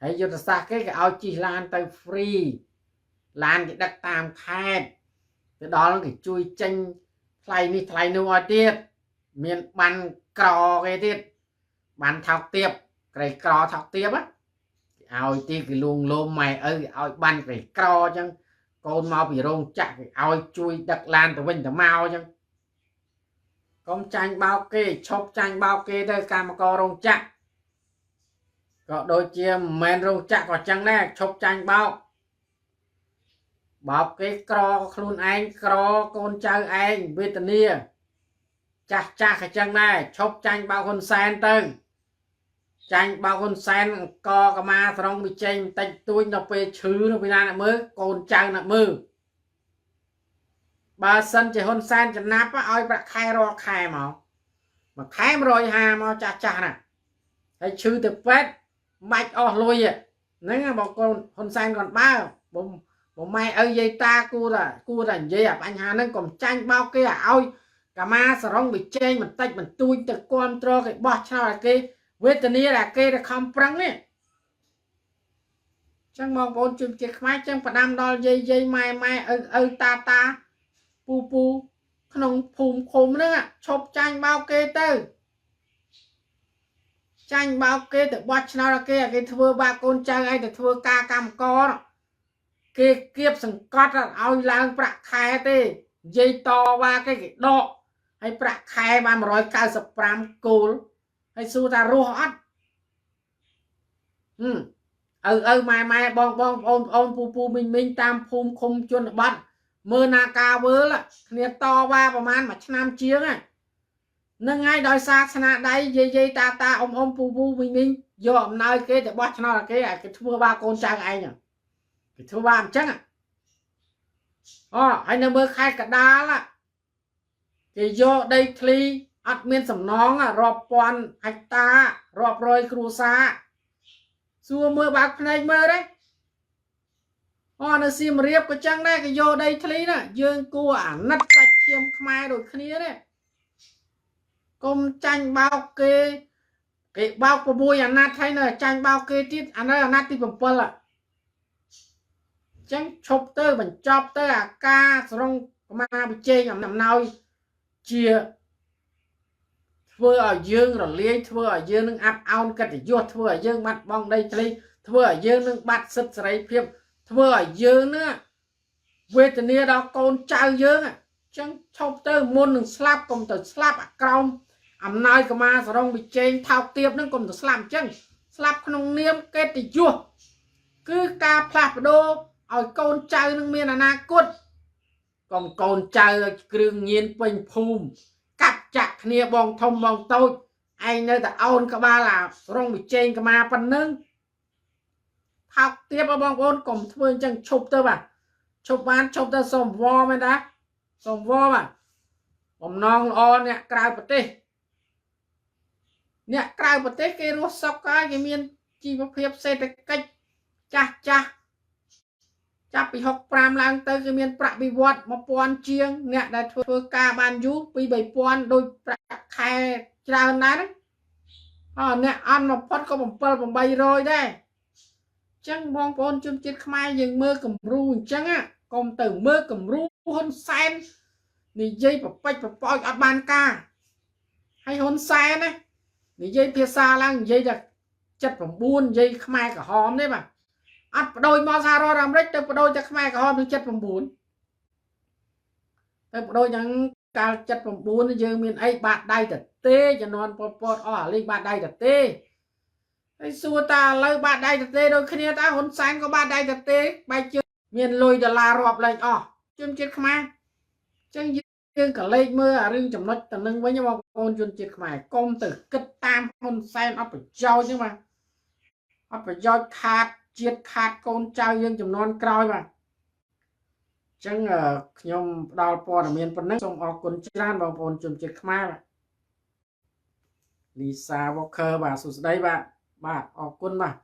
[SPEAKER 1] ហើយយុទ្ធសាស្ត្រគេឲ្យជិះឡានទៅ free ឡានគេដឹកតាមខេត្តទៅដល់គេជួយចេញថ្លៃនេះថ្លៃនោះឲ្យទៀតមានបានក្រគេទៀតបានថោកទាបក្រីក្រថោកទាបគេឲ្យទីគេលួងលោមម៉ែឪគេឲ្យបានក្រីក្រអញ្ចឹងកូនមកពីរោងចក្រគេឲ្យជួយដឹកឡានទៅវិញទៅមកអញ្ចឹងកុំចាញ់បោកគេឈប់ចាញ់បោកគេទៅកម្មកររោងចក្រក៏ដូចជាមិនមែនរោងចក្រក៏ចឹងដែរឈប់ចាញ់បោកគេក្រខ្លួនឯងក្រកូនចៅឯងវេទនាចាស់ក៏ចឹងដែរឈប់ចាញ់បោកហ៊ុនសែនទៅចាញ់បោកហ៊ុនសែនអង្គកម្មាស្រង់វិជ័យបន្តិចតួចដល់ពេលឈឺនៅពីណាអ្នកមើលកូនចៅអ្នកមើលបើសិនជាហ៊ុនសែនចំណាប់ឲ្យប្រាក់ខែរាល់ខែមកមួយខែ150មកចាស់ណាហើយឈឺទៅពេទ្យមិនបាច់អស់លុយហ្នឹងបងកូនហ៊ុនសែនគាត់បើបងម៉ែឪយាយតាគួរតែនិយាយបញ្ហាហ្នឹងកុំចាញ់បោកគេឲ្យកម្មាសរងវិជែងបន្តិចបន្តួចទៅគ្រប់គ្រងគេបោះឆ្នោតឲ្យគេវេទនាដែលគេទៅខំប្រឹងនេះចឹងបងប្អូនជួយជាតិខ្មែរចឹងផ្ដាំដល់យាយម៉ែឪតាពូក្នុងភូមិឃុំហ្នឹងឈប់ចាញ់បោកគេទៅចាញ់បោកគេទៅបោះឆ្នោតឲ្យគេធ្វើបាបកូនចៅឲ្យទៅធ្វើការកម្មករគេគៀបសង្កត់ឲ្យឡើងប្រាក់ខែទេនិយាយតវ៉ាគេដកហើយប្រាក់ខែបាន195គោលហើយសួរថារស់អត់ឪម៉ែបងប្អូនពូមីងតាមភូមិឃុំជនបទមើលណាការវើលគ្នាតវ៉ាប្រហែលមួយឆ្នាំជាងហ្នឹងហើយដោយសារស្នាដៃយាយតាអ៊ំពូមីងយកអំណោយគេទៅបោះឆ្នោតគេឲ្យគេធ្វើបាបកូនចៅឯងគេធ្វើបាបអញ្ចឹងហើយនៅមើលខេត្តកដាលគេយកដីធ្លីអត់មានសំណងរាប់ពាន់ហិកតារាប់រយគ្រួសារសួរមើលបាក់ភ្នែកមើលទេនៅសៀមរាបក៏ចឹងដែរគេយកដីធ្លីណាយើងគួរអាណិតសាច់ឈាមខ្មែរដូចគ្នាទេកុំចាញ់បោកគេបោក6អាណត្តិហើយនៅចាញ់បោកគេទៀតអានៅអាណត្តិទី7ចឹងឈប់ទៅបញ្ចប់ទៅអាការស្រង់កម្មាវិជ័យអំណោយជាធ្វើឲ្យយើងរលាយធ្វើឲ្យយើងនឹងអាប់អោនកិត្តិយសធ្វើឲ្យយើងបាត់បង់ដីធ្លីធ្វើឲ្យយើងនឹងបាត់សិទ្ធិសេរីភាពធ្វើឲ្យយើងនឹងវេទនាដល់កូនចៅយើងចឹងឈប់ទៅមុននឹងស្លាប់កុំទៅស្លាប់អាក្រោមអំណោយកម្មាសរងវិជ័យថោកទាបនឹងកុំទៅស្លាប់អញ្ចឹងស្លាប់ក្នុងនាមកិត្តិយសគឺការផ្លាស់ប្ដូរឲ្យកូនចៅនឹងមានអនាគតកុំកូនចៅឲ្យគ្រឿងញៀនពេញភូមិកាត់ចាក់គ្នាបងធំបងតូចឯងនៅតែអោនក្បាលអារងវិជ័យកម្មាប៉ុណ្ណឹងថោកទាបបងប្អូនកុំធ្វើអញ្ចឹងឈប់ទៅបាទឈប់ទៅសុំវល់មែនតាសុំវល់បាទបំណងល្អអ្នកក្រៅប្រទេសគេរស់សុខហើយគេមានជីវភាពសេដ្ឋកិច្ចចាស់ចាប់ពី65ឡើងទៅគឺមានប្រាក់បៀវត្ស1000ជាងអ្នកដែលធ្វើការបានយូរពី3000ដូចប្រាក់ខែច្រើនដែរអ្នកអន់បំផុតក៏700-800ដែរចឹងបងប្អូនជនជាតិខ្មែរយើងមើលគំរូអញ្ចឹងកុំទៅមើលគំរូហ៊ុនសែននិយាយប្រពេចប្រប៉ោចអត់បានការហើយហ៊ុនសែនណានិយាយភាសាឡើងនិយាយតែ79និយាយខ្មែរក្រហមទេបាទអត់បដូរមកសហរដ្ឋអាមេរិកទៅបដូរតែខ្មែរក្រហមនឹង79ទៅបដូរយ៉ាងកាល79យើងមានអីបាត់ដៃទៅទេជំនាន់ប៉ុលពតអស់អាលីបាត់ដៃទៅទេហើយសួរតាឥឡូវបាត់ដៃទៅទេដូចគ្នាតាហ៊ុនសែនក៏បាត់ដៃទៅទេបែកជើង មានលុយដុល្លាររាប់លេខអស់ជនជាតិខ្មែរចឹងយើងក៏លេខមើលអារឿងចំណុចទៅនឹងវិញបងប្អូនជនជាតិខ្មែរកុំទៅគិតតាមហ៊ុនសែនអត់ប្រយោជន៍ចឹងបាទអត់ប្រយោជន៍ខាតជាតិខាតកូនចៅយើងចំនួនក្រោយបាទចឹងខ្ញុំផ្ដល់ព័ត៌មានប៉ុណ្ណឹងសូមអរគុណច្រើនបងប្អូនជនជាតិខ្មែរបាទ Lisa Walker បាទសួស្តីបាទអរគុណបាទ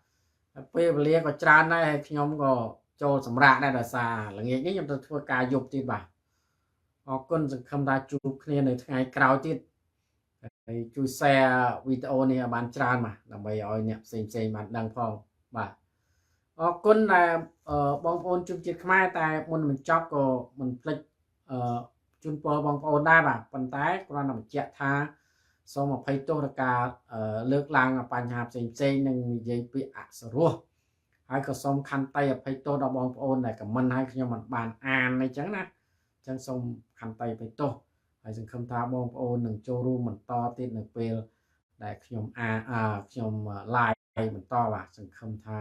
[SPEAKER 1] ពេលវេលាក៏ច្រើនដែរហើយខ្ញុំក៏ចូលសម្រាប់ដែរដោយសារល្ងាចនេះខ្ញុំទៅធ្វើការយប់ទៀតបាទអរគុណសង្ឃឹមថាជួបគ្នានៅថ្ងៃក្រោយទៀតហើយជួយ share វីដេអូនេះឲ្យបានច្រើនបាទដើម្បីឲ្យអ្នកផ្សេងបានដឹងផងបាទអរគុណដែលបងប្អូនជនជាតិខ្មែរតែមុនបញ្ចប់ក៏មិនភ្លេចជូនពរបងប្អូនដែរបាទប៉ុន្តែគ្រាន់តែបញ្ជាក់ថាសូមអភ័យទោសដល់ការលើកឡើងបញ្ហាផ្សេងនិងនិយាយពាក្យអសរោះហើយក៏សូមខន្តីអភ័យទោសដល់បងប្អូនដែលខមមិនឲ្យខ្ញុំមិនបានអានអញ្ចឹងណាអញ្ចឹងសូមខន្តីអភ័យទោសហើយសង្ឃឹមថាបងប្អូននឹងចូលរួមបន្តទៀតនៅពេលដែលខ្ញុំខ្ញុំ live បន្តបាទសង្ឃឹមថា